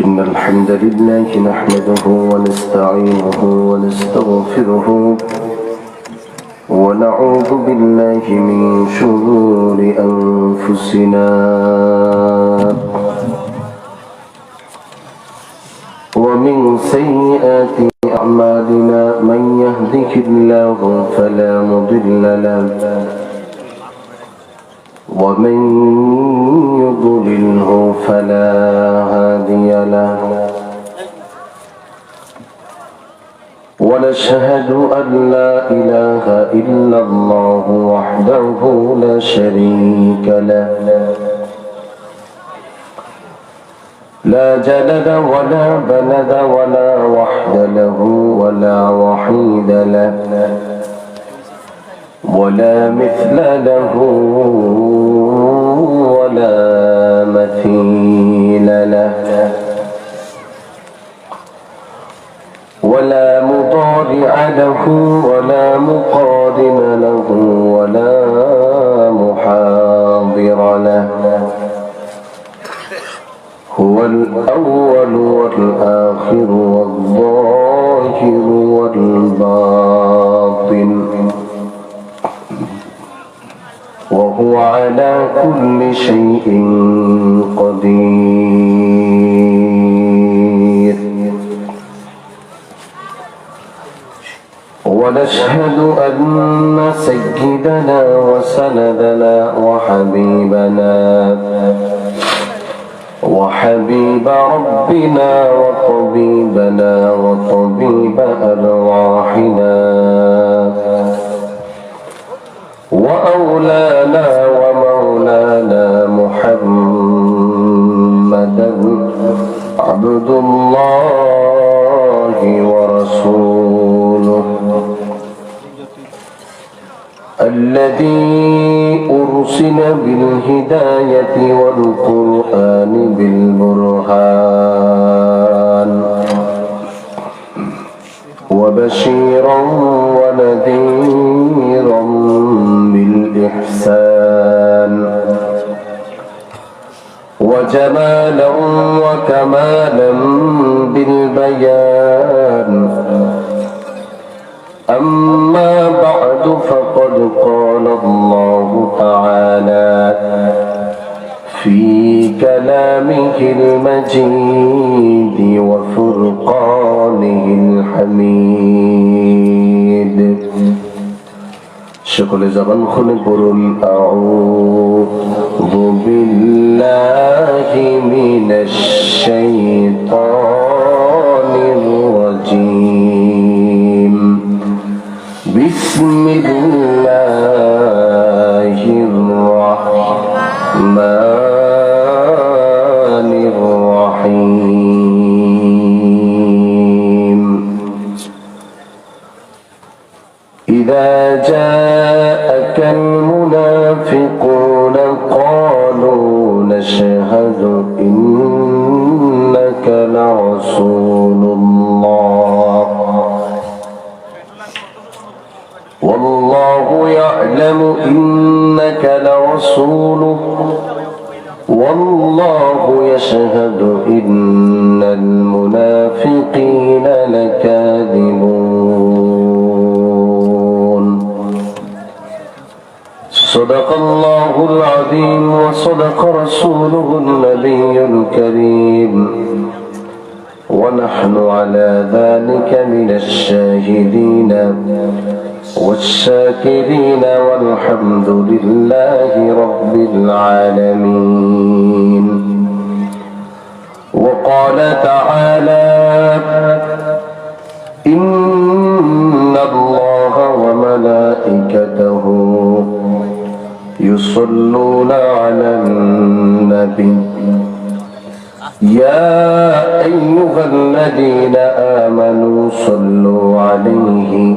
إن الحمد لله نحمده ونستعينه ونستغفره ونعوذ بالله من شرور أنفسنا ومن سيئات أعمالنا من يهده الله فلا مضل له ومن يضلله فلا هادي له ونشهد أن لا إله إلا الله وحده لا شريك له لا جلد ولا بلد ولا وحد له ولا وحيد له ولا مثل له ولا مثيل له ولا مضارع له ولا مقارن له ولا محاضر له هو الأول والآخر والظاهر والباطن وهو على كل شيء قدير ونشهد أن سيدنا وسندنا وحبيب ربنا وطبيبنا وطبيب أرواحنا وأولانا ومولانا محمدا عبد الله ورسوله الذي أرسل بالهداية والقرآن بالبرهان وبشيرا ونذيرا بالإحسان وجمالا وكمالا بالبيان أما بعد فقد قال الله تعالى في كلامه المجيد وفرقانه الحميد شكل زبان خلقرن أعوذ بالله من الشيطان الرجيم بسم الله الرحمن الرحيم إذا جاءك المنافقون قالوا نشهد إنك لرسول الله والله يعلم إنك لرسوله والله يشهد إن المنافقين لكاذبون صدق الله العظيم وصدق رسوله النبي الكريم ونحن على ذلك من الشاهدين والشاكرين والحمد لله رب العالمين وقال تعالى إن الله وملائكته يصلون على النبي يا أيها الذين آمنوا صلوا عليه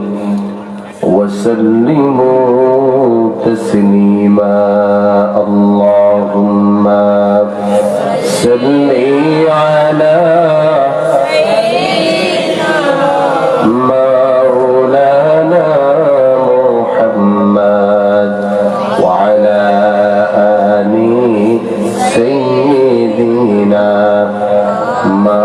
وسلموا تسليما اللهم صل على مولانا محمد وعلى آل سيدنا ما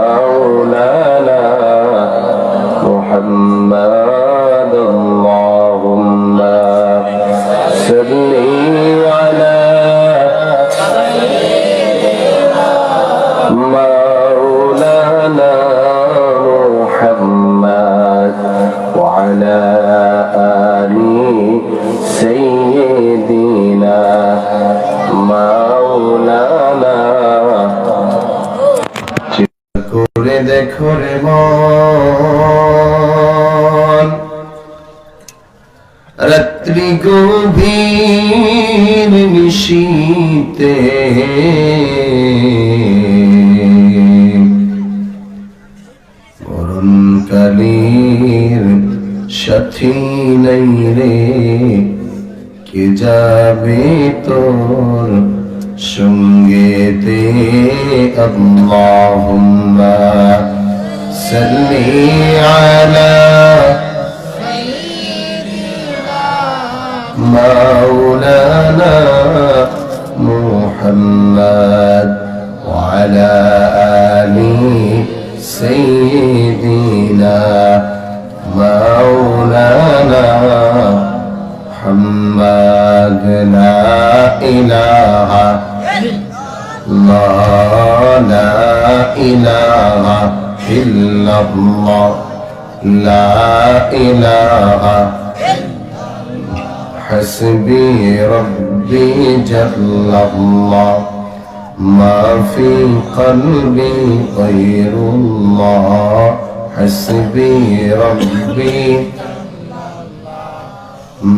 করে দেখো রে মন, রাত্রি গভীর নিশীতে মরণকালীর সাথী নাই রে, কে যাবে তোর সঙ্গেতে। আল্লাহুম্মা সাল্লি আলা মাওলানা মুহাম্মদ ওয়া আলা আলি সাইয়্যিদিনা মাওলানা মুহাম্মদ। লা ইলাহা লা ইলাহা ইল্লাল্লাহ, লা ইলাহা হাসবি রব্বি জাল্লাল্লাহ, মা ফি কলবি গায়রুল্লাহ, হাসবি রব্বি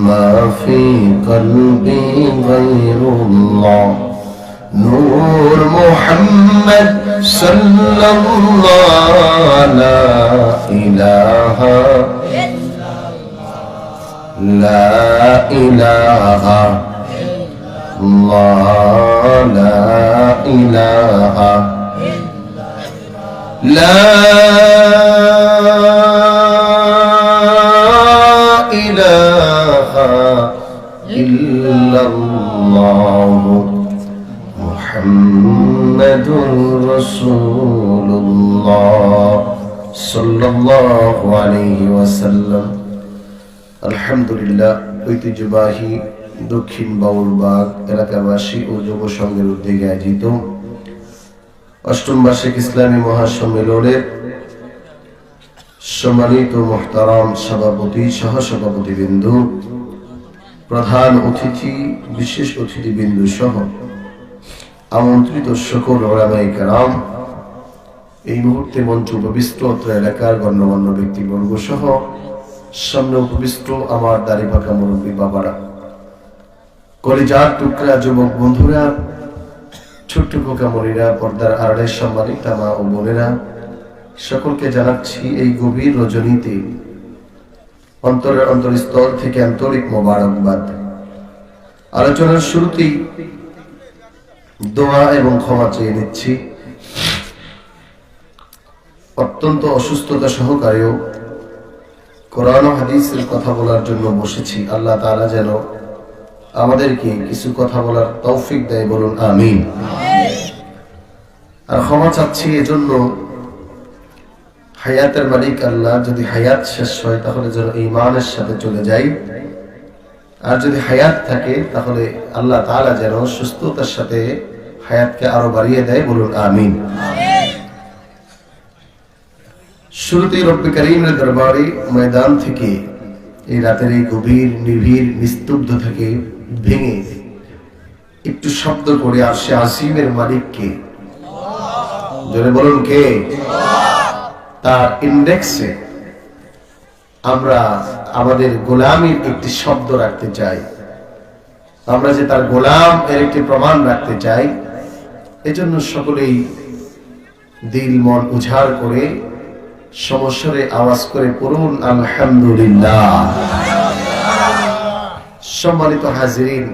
মা ফি কলবি গায়রুল্লাহ। নূর মুহাম্মদ সাল্লাল্লাহু লা ইলাহা লা ইলাহা ইল্লাল্লাহ, লা ইলাহা লা ইলাহা ইল্লাল্লাহ মুহাম্মাদুর রাসূলুল্লাহ সাল্লাল্লাহু আলাইহি ওয়াসাল্লাম। আলহামদুলিল্লাহ, ঐতিহ্যবাহী দক্ষিণ বাউলবাগ এলাকাবাসী ও যুব সংঘের উদ্যোগে আয়োজিত অষ্টম বার্ষিক ইসলামী মহাসম্মেলনের সম্মানিত মুহতারাম সভাপতি, সহসভাপতিবৃন্দ, প্রধান অতিথি, বিশেষ অতিথিবৃন্দ সহ আমন্ত্রিত সকল উলামায়ে কেরাম, এই মুহূর্তে মঞ্চ উপবিষ্ট অত্র এলাকার গণ্যমান্য ব্যক্তিবর্গ সহ সামনে উপবিষ্ট আমার দাড়ি পাকা মুরব্বী বাবারা, কলিজার টুকরা যুবক বন্ধুরা, ছোট্ট পোকামরিরা, পর্দার আড়ালের সম্মানিত মা ও বোনেরা, সকলকে জানাচ্ছি এই গভীর রজনীতে অন্তরের অন্তরস্থল থেকে আন্তরিক মোবারকবাদ। আলোচনার শুরুতেই দোয়া এবং ক্ষমা চেয়ে নিচ্ছি। অত্যন্ত অসুস্থতা সহকারেও কোরআন ও হাদিসের কথা বলার জন্য বসেছি। আল্লাহ তাআলা যেন আমাদেরকে কিছু কথা বলার তৌফিক দেয়, বলুন আমিন। আর ক্ষমা চাচ্ছি এজন্য, হায়াতের মালিক আল্লাহ, যদি হায়াত শেষ হয় তাহলে যেন ঈমানের সাথে চলে যাই, আর যদি হায়াত থাকে তাহলে আল্লাহ তাআলা যেন সুস্থতার সাথে হায়াতকে আরো বাড়িয়ে দেয়, বলুন আমিন। শুরুতেই রব্বে কারীমের দরবারে ময়দান থেকে, এই রাতের এই গভীর নিবিড় নিস্তব্ধ থেকে ভেঙে একটু শব্দ করে আরশে আসিমের মালিককে, জোরে বলুন কে, তার ইন্ডেক্সে আমরা আমাদের গোলামীর একটি শব্দ রাখতে চাই। আমরা যে তার গোলাম এর একটি প্রমাণ রাখতে চাই। এজন্য সকলেই দিল মন উজাড় করে সমস্বরে আওয়াজ করে পড়ুন আলহামদুলিল্লাহ। সম্মানিত হাজিরিন,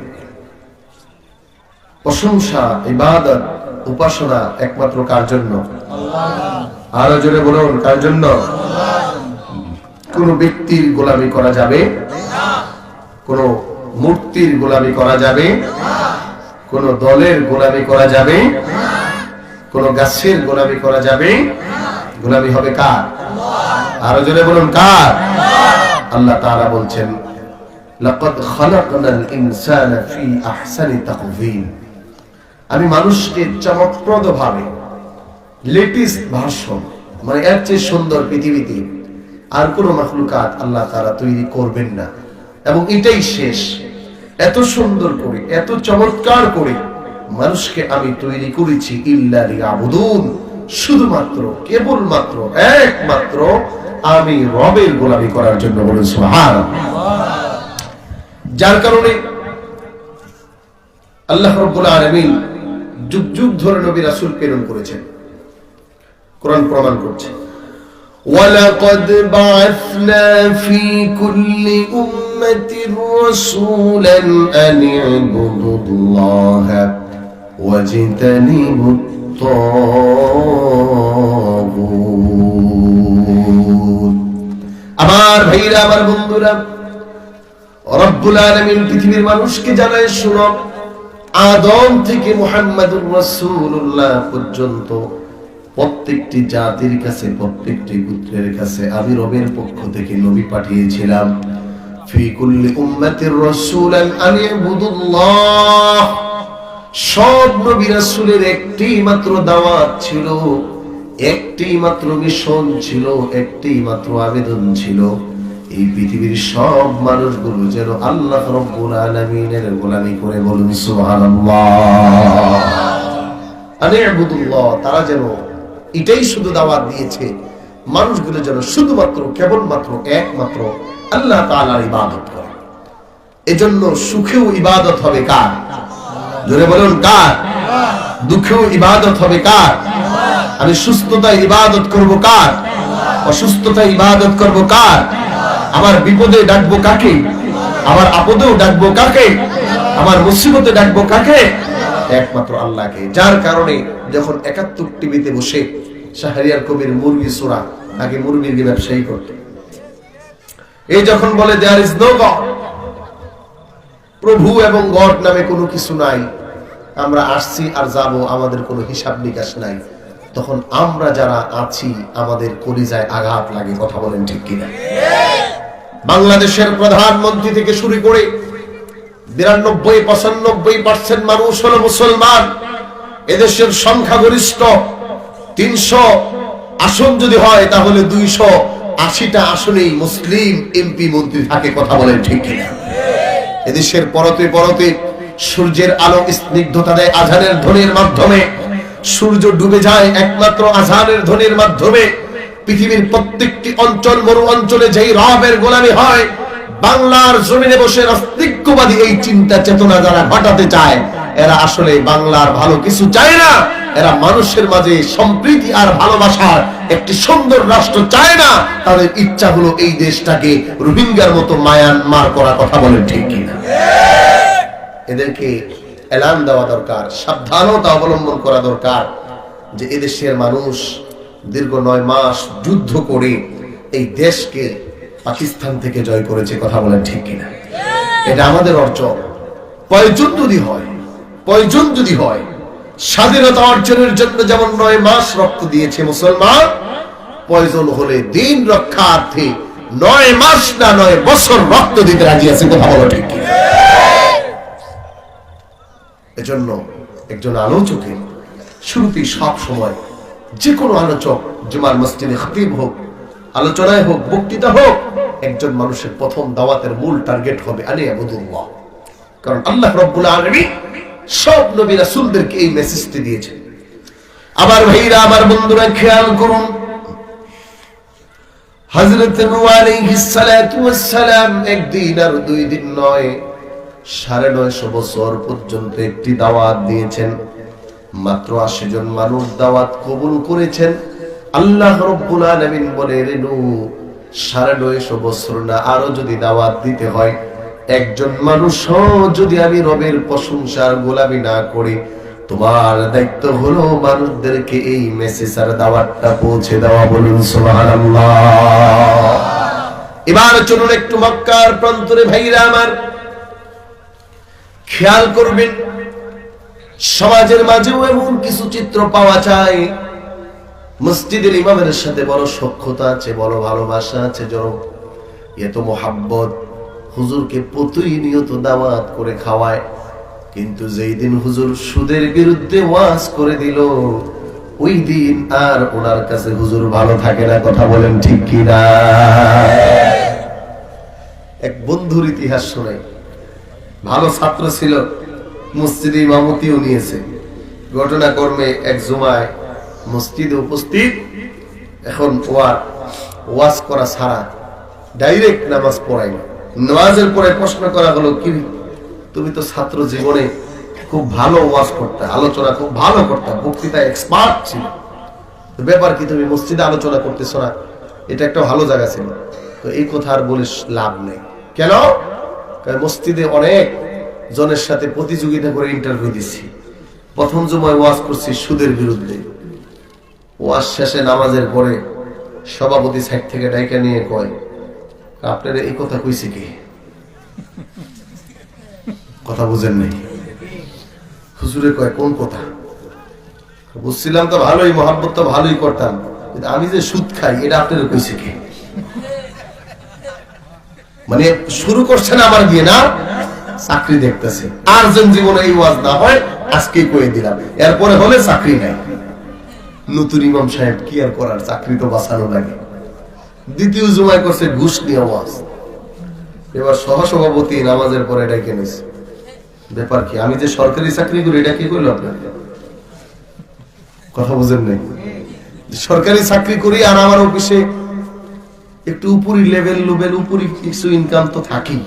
প্রশংসা, ইবাদত, উপাসনা একমাত্র কার জন্য? আরো জোরে বলুন, কার জন্য? কোন ব্যক্তির গোলামি করা যাবে না, কোন মূর্তির গোলামি করা যাবে না, কোন দলের গোলামি করা যাবে না, কোন গাছের গোলামি করা যাবে না। গোলামি হবে কার? আরো জোরে বলুন, কার? আল্লাহ তাআলা বলছেন, লাকাদ খালাকনাল ইনসানা ফি আহসানি তাকওয়িম। আমি মানুষকে চমকপ্রদভাবে, লেটেস্ট ভার্সন, মানে এর চেয়ে সুন্দর পৃথিবীতে আর কোন মাখলুকাত আল্লাহ তাআলা তৈরি করবেন না, এবং এটাই শেষ। এত সুন্দর করে, এত চমৎকার করে মানুষকে আমি তৈরি করেছি ইল্লা লিয়াবুদুন, শুধুমাত্র কেবলমাত্র একমাত্র আমি রবের গোলামি করার জন্য। বলুন সুবহানাল্লাহ। যার কারণে আল্লাহ রাব্বুল আলামিন যুগ যুগ ধরে নবী রাসূল প্রেরণ করেছেন। কোরআন প্রমাণ করছে, ওয়ালাকাদ বা'আথনা ফী কুল্লি উম্মাতির রাসূলান আন ইবুদুল্লাহা ওয়াজতানিবুত তাগুত। আমার ভাইরা, আমার বন্ধুরা, রব্বুল আলামিন পৃথিবীর মানুষকে জানায়, শুনো, আদম থেকে মুহাম্মাদুর রাসূলুল্লাহ পর্যন্ত প্রত্যেকটি জাতির কাছে, প্রত্যেকটি গোত্রের কাছে আমি রবের পক্ষ থেকে নবী পাঠিয়েছিলাম। ফি কুল্লি উম্মাতির রাসূলান আন ইবুদুল্লাহ। সব নবী রাসূলের একটি মাত্র দাওয়াত ছিল, একটি মাত্র মিশন ছিল, একটি মাত্র আবেদন ছিল, এই পৃথিবীর সব মানুষগুলো যেন আল্লাহ রাব্বুল আলামিনের গোলামি করে। বলুন সুবহানাল্লাহ। আন ইবুদুল্লাহ, তারা যেন এটাই শুধু দাওয়াত দিয়েছে, মানুষগুলো যেন শুধুমাত্র কেবলমাত্র একমাত্র আল্লাহ তাআলার ইবাদত করে। এজন্য সুখেও ইবাদত হবে কার? জোরে বলুন কার? দুঃখেও ইবাদত হবে কার? আমি সুস্থতায় ইবাদত করব কার? অসুস্থতায় ইবাদত করব কার? আমার বিপদে ডাকবো কাকে? আমার আপদেও ডাকবো কাকে? আমার মুসিবতে ডাকবো কাকে? একমাত্র আল্লাহকে। যার কারণে যখন ৭১ টিভিতে বসে শাহরিয়ার কবির মুরগি সূরা, আগে মুরগির ব্যবসায়ী করত, এই যখন বলে দেয়ার ইজ নো গড, প্রভু এবং গড নামে কোনো কিছু নাই, আমরা আসছি আর যাব, আমাদের কোনো হিসাব নিকাশ নাই, তখন আমরা যারা আছি আমাদের কলিজায় আঘাত লাগে। কথা বলেন ঠিক কিনা? বাংলাদেশের প্রধানমন্ত্রী থেকে শুরু করে ৯২-৯৫% মানুষ হলো মুসলমান। এদেশের সংখ্যাগরিষ্ঠ ৩০০ আসন যদি হয় তাহলে ২৮০টা আসনেই মুসলিম এমপি মন্ত্রী থাকে। কথা বলেন ঠিক কিনা? এদেশের পরতে পরতে সূর্যের আলো স্নিগ্ধতা দেয় আযানের ধ্বনির মাধ্যমে, সূর্য ডুবে যায় একমাত্র আযানের ধ্বনির মাধ্যমে। পৃথিবীর প্রত্যেকটি অঞ্চল, মরু অঞ্চলে যেই রবের গোলামি হয়, বাংলার জমিনে বসে নাস্তিক্যবাদী এই চিন্তা চেতনা যারা ঘটাতে চায়, এরা আসলে বাংলার ভালো কিছু চায় না। এরা মানুষের মাঝে সম্প্রীতি আর ভালোবাসার একটি সুন্দর রাষ্ট্র চায় না। তাদের ইচ্ছা হলো এই দেশটাকে রোহিঙ্গার মতো মায়ানমার করা। কথা বলেন ঠিক কিনা? এদেরকে এলান দেওয়া দরকার, সাবধানতা অবলম্বন করা দরকার যে এদেশের মানুষ দীর্ঘ ৯ মাস যুদ্ধ করে এই দেশকে পাকিস্তান থেকে জয় করেছে। কথা বলেন ঠিক কিনা? এটা আমাদের অর্জন। প্রয়োজন যদি হয় স্বাধীনতা অর্জনের জন্য যেমন ৯ মাস রক্ত দিয়েছে মুসলমান, প্রয়োজন হলে দিন রক্ষার্থে ৯ মাস না ৯ বছর রক্ত দিতে রাজি আছে। কথা বলো ঠিক কিনা? এজন্য একজন আলোচকের শুরুতেই সব সময় যে কোনো আলোচক, জুমার মসজিদে খতিব হোক, আলোচনায় হোক, বক্তৃতা হোক, একজন মানুষের প্রথম দাওয়াতের মূল টার্গেট হবে আন ইবুদুল্লাহ। কারণ আল্লাহ রাব্বুল আলামিন সব নবী রাসূলদেরকে এই মেসেজটি দিয়েছেন। আবার ভাইরা, আমার বন্ধুরা, খেয়াল করুন, হযরত নূহ আলাইহিস সালাতু ওয়াস সালাম একদিন আর ২ দিন নয়, ৯৫০ বছর পর্যন্ত একটি দাওয়াত দিয়েছেন। মাত্র ৮০ জন মানুষ দাওয়াত কবুল করেছেন। আল্লাহ রাব্বুল আলামিন বলে, রে নূহ, ৯৫০ বছর না, আরো যদি দাওয়াত দিতে হয়, একজন মানুষ যদি আমি রবের প্রশংসার গোলামি না করি, তোমার দায়িত্ব হলো মানুষদেরকে এই মেসেজ আর দাওয়াতটা পৌঁছে দেওয়া। বলুন সুবহানাল্লাহ। এবার চলুন একটু মক্কার প্রান্তরে ভাইরা আমার খেয়াল করবেন, সমাজের মাঝেও এমন কিছু চিত্র পাওয়া যায়। মসজিদের ইমামের সাথে বড় সখ্যতা আছে, বড় ভালোবাসা আছে, এত মোহাব্বত, হুজুরকে প্রতিনিয়ত দাওয়াত করে খাওয়ায়। কিন্তু যেই দিন হুজুর সুদের বিরুদ্ধে ওয়াজ করে দিল, ওই দিন আর ওনার কাছে হুজুর ভালো থাকে না। কথা বলেন ঠিক কিনা? এক বন্ধুর ইতিহাস শোনাই। ভালো ছাত্র ছিল, মসজিদে ইমামতিও নিয়েছে। ঘটনাক্রমে এক জুমায় মসজিদে উপস্থিত, এখন ওয়াজ করা ছাড়া ডাইরেক্ট নামাজ পড়াই না। নামাজের পরে প্রশ্ন করা হলো, কি তুমি তো ছাত্র জীবনে খুব ভালো ওয়াজ করতে, আলোচনা খুব ভালো করতে, বক্তৃতায় এক্সপার্ট ছিল, ব্যাপার কি তুমি মসজিদে আলোচনা করতেছ না? এটা একটা ভালো জায়গা ছিল। তো এই কথা আর বলিস লাভ নেই। কেন? মসজিদে অনেক জনের সাথে প্রতিযোগিতা করে ইন্টারভিউ দিচ্ছি। প্রথম জুমায় ওয়াজ করছি সুদের বিরুদ্ধে। ওয়াজ শেষে নামাজের পরে সভাপতি সাইড থেকে ডাইকা নিয়ে কয়, আপনার এই কথা কইছি কি? কথা বুঝেন নাই? হুজুরে কয়, কোন কথা? বুঝছিলাম তো ভালোই, মহাব্বত তো ভালোই করতাম, আমি যে সুদ খাই এটা আপনার কইছে কি? মানে শুরু করছেন আমার দিয়ে না, চাকরি দেখতেছে। আর যেন জীবনে এই ওয়াজ না হয় আজকেই কয়ে দিলাম, এরপরে হলে চাকরি নাই। নতুন ইমাম সাহেব কি আর করার, চাকরি তো বাঁচানো লাগে। দ্বিতীয় জুমায় করছে ঘুষ নিয়ে ওয়াজ। এবার সহসভাপতি নামাজের পরে ডেকে নিছে, ব্যাপার কি? আমি যে সরকারি চাকরি করি এটা কি করলো আপনার? কথা বুঝেন নাই? সরকারি চাকরি করি আর আমার অফিসে একটু উপরি লেভেল উপরি কিছু ইনকাম তো থাকি,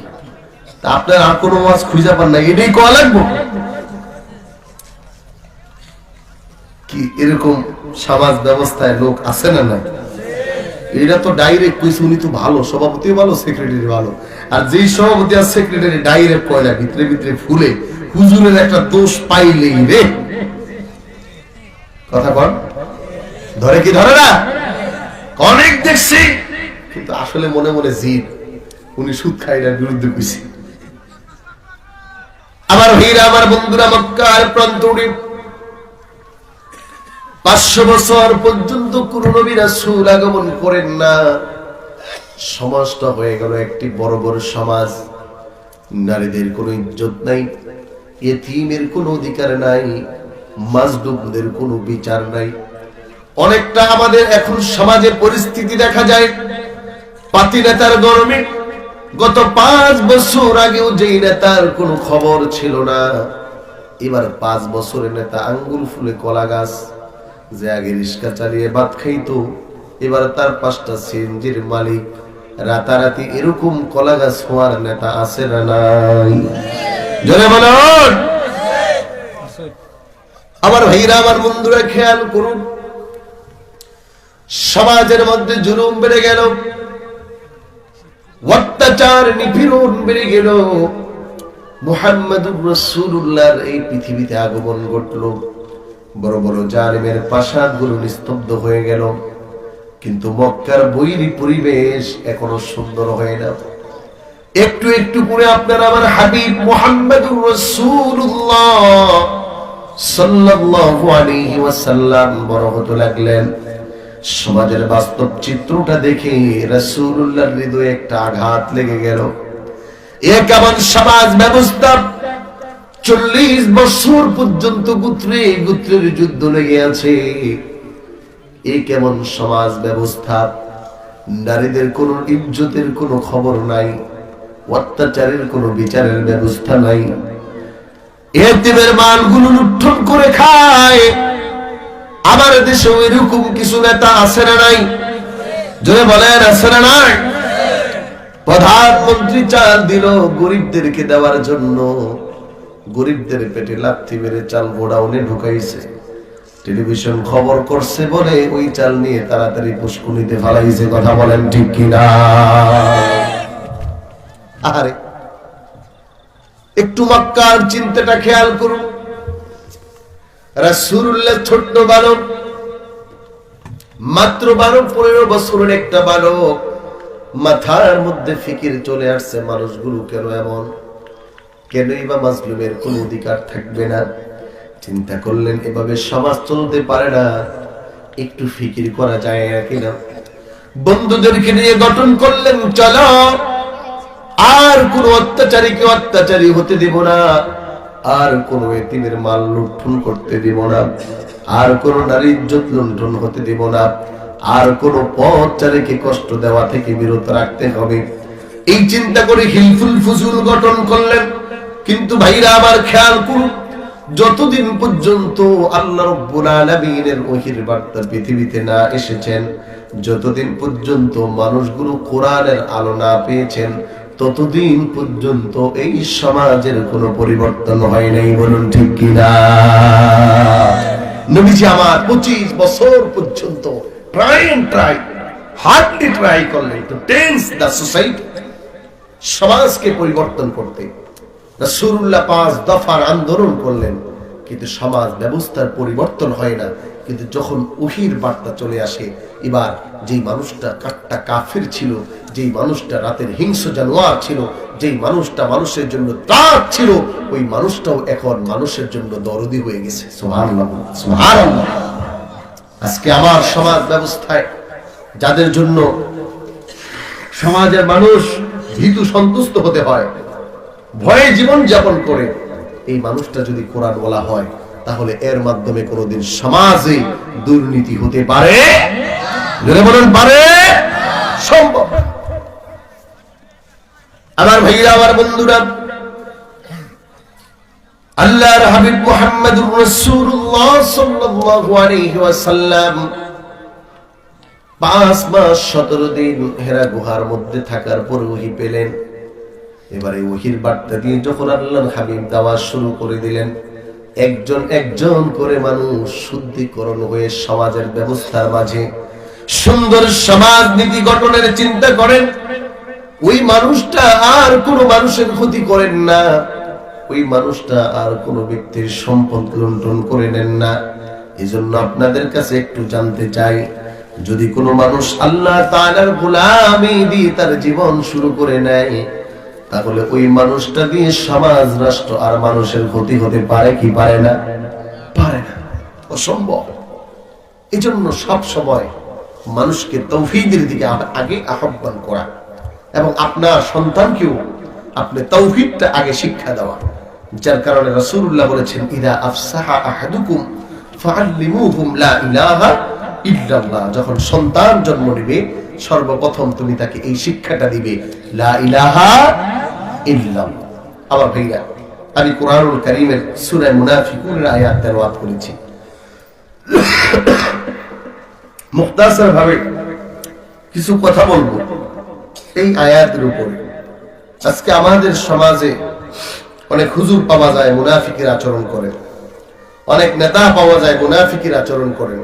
তা আপনার আর কোনো ওয়াজ খুঁজে পান না, এটাই করা লাগবো কি? এরকম সমাজ ব্যবস্থায় লোক আছে না নাই? এটা তো ডাইরেক্ট কইছে, উনি তো ভালো, সভাপতি ভালো, সেক্রেটারি ভালো। আর যেই সভাপতি আর সেক্রেটারি ডাইরেক্ট কয় না, ভিতরে ভিতরে ফুলে হুজুরের একটা দোষ পাইলেই রে। কথা বল, ধরে কি ধরে না? অনেক দেখছি, কিন্তু আসলে মনে মনে জিদ, উনি সুদ খাইলার বিরুদ্ধে কইছে। আমার ভাইরা, আমার বন্ধুরা, মক্কার প্রান্তরে 500 বছর পর্যন্ত কোন নবী রাসূল আগমন করেন না। সমাজটা হয়ে গেল একটি বড় বড় সমাজ। নারীদের কোনো ইজ্জত নাই, এতিমের কোনো অধিকার নাই, মাজলুমদের কোনো বিচার নাই। অনেকটা আমাদের এখন সমাজের পরিস্থিতি দেখা যায় পাতি নেতার গরমে। গত 5 বছর আগেও যেই নেতার কোনো খবর ছিল না, এবার 5 বছরের নেতা আঙ্গুল ফুলে কলা গাছ। যে আগে রিক্সা চালিয়ে ভাত খাইতো, এবার তার 5টা সিএনজির মালিক। রাতারাতি এরকম কলা গাছ হওয়ার নেতা আছে না নাই? জোরে বলুন। আমার ভাইরা, আমার বন্ধুরা, খেয়াল করুন, সমাজের মধ্যে জুলুম বেড়ে গেল, অত্যাচার নিপীড়ন বেড়ে গেল। মুহাম্মদুর রাসূলুল্লাহর এই পৃথিবীতে আগমন ঘটলো। বড় বড় জালিমের প্রাসাদগুলো নিস্তব্ধ হয়ে গেল, কিন্তু মক্কার বৈরী পরিবেশ এখনো সুন্দর হয় না। একটু একটু করে আপনার আমার হাবিব মুহাম্মদুর রাসূলুল্লাহ সাল্লাল্লাহু আলাইহি ওয়াসাল্লাম বড় হতে লাগলেন। সমাজের বাস্তব চিত্রটা দেখে রাসূলুল্লাহর হৃদয়ে একটা আঘাত লেগে গেল। এ কেমন সমাজ ব্যবস্থা? 40 বছর পর্যন্ত গোত্রে গোত্রের যুদ্ধ লেগে আছে। এ কেমন সমাজ ব্যবস্থা? নারীদের কোন ইজ্জতের কোনো খবর নাই, অত্যাচারের কোনো বিচারের ব্যবস্থা নাই, এতিমের মালগুলো লুণ্ঠন করে খায়। আমার দেশে এরকম কিছু নেতা আছে না নাই? জোরে বলেন, আছে না নাই? প্রধানমন্ত্রী চাল দিল গরিবদেরকে দেওয়ার জন্য, গরিবদের পেটে লাথি মেরে চাল গোডাউনে ঢুকাইছে। টেলিভিশন খবর করছে বলে ওই চাল নিয়ে তাড়াতাড়ি পুষ্কুনিতে ফালাইছে। কথা বলেন ঠিক কিনা? আরে একটু মক্কার চিন্তাটা খেয়াল করুন। রাসূলুল্লাহ ছোট্ট বালক, মাত্র 12-15 বছরের একটা বালক। মাথার মধ্যে ফিকির চলে আসছে, মানুষগুলো কেন এমন, কেনই বা মাজলুমের কোনো অধিকার থাকবে না। চিন্তা করলেন এভাবে সমাজ চলতে পারে না, একটু ফিকির করা যায় কিনা। বন্ধুদেরকে নিয়ে গঠন করলেন, চলো আর কোন অত্যাচারীকে অত্যাচারী হতে দেব না, আর কোন এতিমের মাল লুণ্ঠন করতে দেব না, আর কোন নারী ইজ্জত লুণ্ঠন হতে দেব না, আর কোন পথচারীকে কষ্ট দেওয়া থেকে বিরত রাখতে হবে। এই চিন্তা করে হিলফুল ফুজুল গঠন করলেন। কিন্তু ভাইরা আমার খেয়াল করুন, যতদিন পর্যন্ত আল্লাহ রাব্বুল আলামিনের ওহীর বার্তা পৃথিবীতে না এসেছেন, যতদিন পর্যন্ত মানুষগুলো কোরআনের আলো না পেয়েছেন, ততদিন পর্যন্ত এই সমাজের কোনো পরিবর্তন হয় নাই। বলুন ঠিক কিনা? নবীজি আমার 25 বছর পর্যন্ত হার্ডলি ট্রাই করলেন টু টেন্স দ্য সোসাইটি, সমাজকে পরিবর্তন করতে। রাসূলুল্লাহ 5 দফার আন্দোলন করলেন, কিন্তু সমাজ ব্যবস্থার পরিবর্তন হয় না। কিন্তু যখন ওহীর বার্তা চলে আসে, এবার যেই মানুষটা কাট্টা কাফির ছিল, যেই মানুষটা রাতের হিংস্র জানোয়ার ছিল, যেই মানুষটা মানুষের জন্য ত্রাগ ছিল, ওই মানুষটাও এখন মানুষের জন্য দরদি হয়ে গেছে। সুবহানাল্লাহ, সুবহানাল্লাহ। আজকে আমার সমাজ ব্যবস্থায় যাদের জন্য সমাজের মানুষ ভীতু সন্তুষ্ট হতে হয়, ভয়ে জীবন যাপন করে, এই মানুষটা যদি কোরআন বলা হয়, তাহলে এর মাধ্যমে কোনোদিন সমাজে দুর্নীতি হতে পারে? যদি বলেন পারে, সম্ভব। আমার ভাইরা, আমার বন্ধুরা, আল্লাহর হাবিব মুহাম্মদুর রাসূলুল্লাহ সাল্লাল্লাহু আলাইহি ওয়াসাল্লাম 5 মাস 17 দিন হেরা গুহার মধ্যে থাকার পর ওহী পেলেন। এবারে ওহীর বার্তা দিয়ে যখন আল্লাহর হাবিব দাওয়াত শুরু করে দিলেন, একজন একজন করে মানুষ শুদ্ধিকরণ হয়ে সমাজের ব্যবস্থার মাঝে সুন্দর সমাজ নীতি গঠনের চিন্তা করেন। ওই মানুষটা আর কোনো মানুষের ক্ষতি করেন না, ওই মানুষটা আর কোনো ব্যক্তির সম্পদ লুণ্ঠন করে নেন না। এজন্য আপনাদের কাছে একটু জানতে চাই, যদি কোনো মানুষ আল্লাহ তাআলার গোলামি দিয়ে তার জীবন শুরু করে নেয়, তাহলে ওই মানুষটা দিয়ে সমাজ, রাষ্ট্র আর মানুষের ক্ষতি হতে পারে কি পারে না? পারে না, অসম্ভব। এজন্য সব সময় মানুষকে তাওহীদের দিকে আগে আহ্বান করা এবং আপনার সন্তানকেও আপনি তাওহীদটা আগে শিক্ষা দেওয়া। যার কারণে রাসূলুল্লাহ বলেছেন, ইদা আফসাহা আহাদুকুম ফাআল্লিমুহুম লা ইলাহা ইল্লাল্লাহ। যখন সন্তান জন্ম নেবে, সর্বপ্রথম তুমি তাকে এই শিক্ষাটা দিবে, লা ইলাহা ইল্লাল্লাহ। আমার ভাইরা, আমি কোরআনুল কারীমের সূরা মুনাফিকুনের আয়াত তেলাওয়াত করেছি। মুখতাসার ভাবে কিছু কথা বলবো এই আয়াতের উপরে। আজকে আমাদের সমাজে অনেক হুজুর পাওয়া যায় মুনাফিকের আচরণ করে, অনেক নেতা পাওয়া যায় মুনাফিকের আচরণ করেন,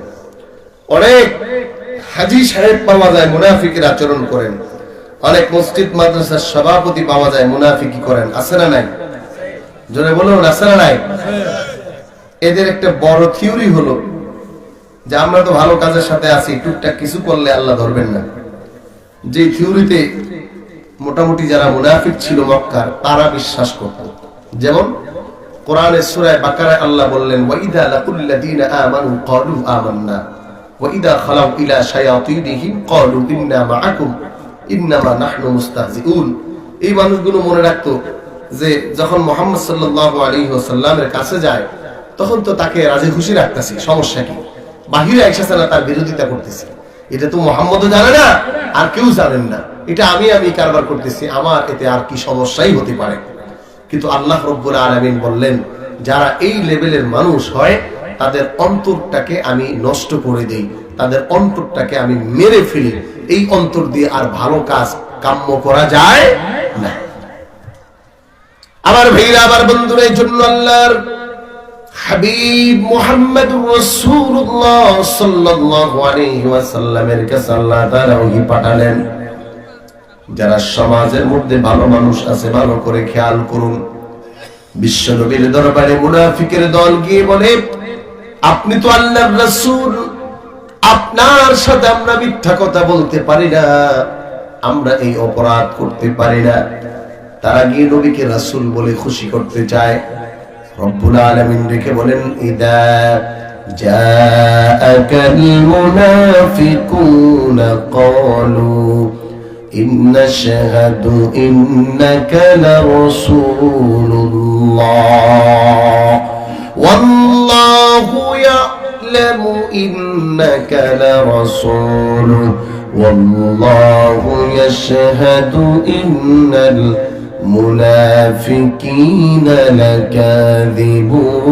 অনেক হাজী সাহেব পাওয়া যায় মুনাফিকের আচরণ করেন, অনেক মসজিদ মাদ্রাসার সভাপতি পাওয়া যায় মুনাফিকি করেন। আছে না নাই? জোরে বলুন, আছে না নাই? এদের একটা বড় থিওরি হলো যে আমরা তো ভালো কাজের সাথে আছি, টুকটাক কিছু করলে আল্লাহ ধরবেন না। যে থিওরিতে মোটামুটি যারা মুনাফিক ছিল মক্কার, তারা বিশ্বাস করত। যেমন কোরআনের সূরা বাকারায় আল্লাহ বললেন, ওয়াইদা লাকুল্লাযীনা আমানু ক্বালু আমান্না ওয়াইদা খালাউ ইলা শায়াতিনহিম ক্বালু ইন্না মাআকুম ইন্নামা নাহনু মুস্তাহজিউন। এই মানুষগুলো মনে রাখতো যে যখন মুহাম্মদ সাল্লাল্লাহু আলাইহি ওয়াসাল্লামের কাছে যায়, তখন তো তাকে রাজি খুশি রাখতেছি, সমস্যা কি? বাহিরে আয়েশা সাল্লাল্লাহু তার বিরোধিতা করতেছি, এটা তো মুহাম্মদও জানে না, আর কেউ জানেন না, এটা আমি কারবার করতেছি, আমার এতে আর কি সমস্যাই হতে পারে। কিন্তু আল্লাহ রাব্বুল আলামিন বললেন, যারা এই লেভেলের মানুষ হয়, তাদের অন্তরটাকে আমি নষ্ট করে দেই, তাদের অন্তরটাকে আমি মেরে ফেলি। এই অন্তর দিয়ে আর ভালো কাজ কাম্য করা যায় না। আমার ভাইরা, আমার বন্ধুরা, এই জন্য আল্লাহর হাবিব মুহাম্মদুর রাসূলুল্লাহ সাল্লাল্লাহু আলাইহি ওয়াসাল্লামের কাছে আল্লাহ তাআলা ওহী পাঠালেন। যারা সমাজের মধ্যে ভালো মানুষ আছে, ভালো করে খেয়াল করুন। বিশ্ব নবীর দরবারে মুনাফিকের দল গিয়ে বলে, আপনি তো আল্লাহর রাসূল, আপনার সাথে আমরা মিথ্যা কথা বলতে পারি না, আমরা এই অপরাধ করতে পারি না। তারা গিয়ে নবীকে রাসূল বলে খুশি করতে চায়। রব্বুল আলামিন রেখে বলেন, ইদা জাআকাল মুনাফিকুনা ক্বালু ইন্নাশহাদু ইন্নাকা লারাসূলুল্লাহ ওয়াল্লাহু ইয়া'লামু ইন্নাকা লারাসূলুহু ওয়াল্লাহু ইয়াশহাদু ইন্নাল মুনাফিকিনা লাকাযিবুন।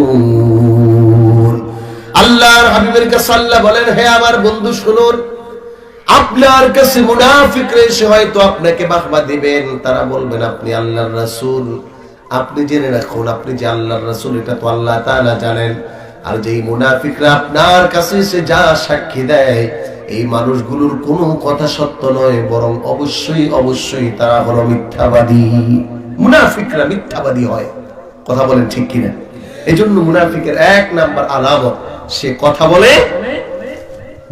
আল্লাহর হাবিবের কাছে আল্লাহ বলেন, হে আমার বন্ধু শুনুন, আপনার কাছে মুনাফিকরা এসে হয়তো আপনাকে বাহবা দিবেন, তারা বলবেন আপনি আল্লাহর রাসূল। আপনি জেনে রাখুন, আপনি যে আল্লাহর রাসূল এটা তো আল্লাহ তাআলা জানেন। আর যেই মুনাফিকরা আপনার কাছে এসে যা সাক্ষী দেয়, এই মানুষগুলোর কোনো কথা সত্য নয়, বরং অবশ্যই অবশ্যই তারা হলো মিথ্যাবাদী। মুনাফিকরা মিথ্যাবাদী হয়, কথা বলেন ঠিক কিনা? এই জন্য মুনাফিকের 1 নাম্বার আলামত, সে কথা বলে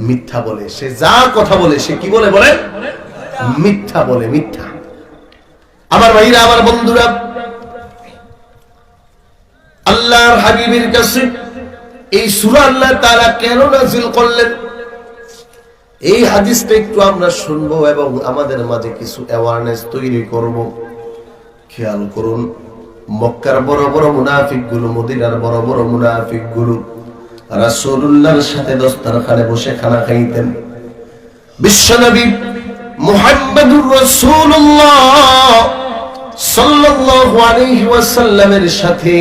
মিথ্যা বলে। সে যা কথা বলে সে কি বলে? বলে মিথ্যা বলে, মিথ্যা। আমার ভাইরা, আমার বন্ধুরা, আল্লাহর হাবিবের কাছে এই সূরা আল্লাহ তাআলা কেন নাযিল করলেন, এই হাদিসটা একটু আমরা শুনবো এবং আমাদের মাঝে কিছু অ্যাওয়ারনেস তৈরি করব। খেয়াল করুন, মক্কার বড় বড় মুনাফিকগুলো, মদিনার বড় বড় মুনাফিকগুলো রাসূলুল্লাহর সাথে দস্তরখানে বসে খানা খাইতেন। বিশ্বনবী মুহাম্মদুর রাসূলুল্লাহ সাল্লাল্লাহু আলাইহি ওয়াসাল্লামের সাথে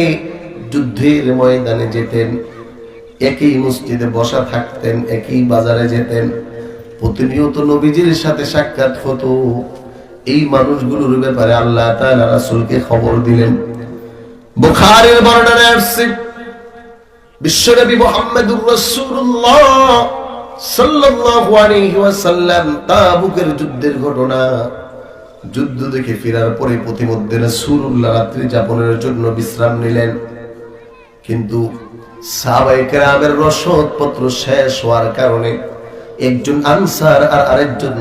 যুদ্ধের ময়দানে যেতেন, একই মসজিদে বসা থাকতেন, একই বাজারে যেতেন, প্রতিনিয়ত নবীজির সাথে সাক্ষাৎ হতো। এই মানুষগুলোর ব্যাপারে আল্লাহ তাআলা রাসূলকে খবর দিলেন। বুখারীর বর্ণনায় আসছে, বিশ্বনবী মুহাম্মদুর রাসূলুল্লাহ সাল্লাল্লাহু আলাইহি ওয়াসাল্লাম তাবুকের যুদ্ধের ঘটনা, যুদ্ধ দেখে ফেরার পরে প্রতিমধ্যে রাসূলুল্লাহ রাত্রি যাপনের জন্য বিশ্রাম নিলেন। কিন্তু সাহাবায়ে কেরামের রসদপত্র শেষ হওয়ার কারণে একজন আনসার আর আরেকজন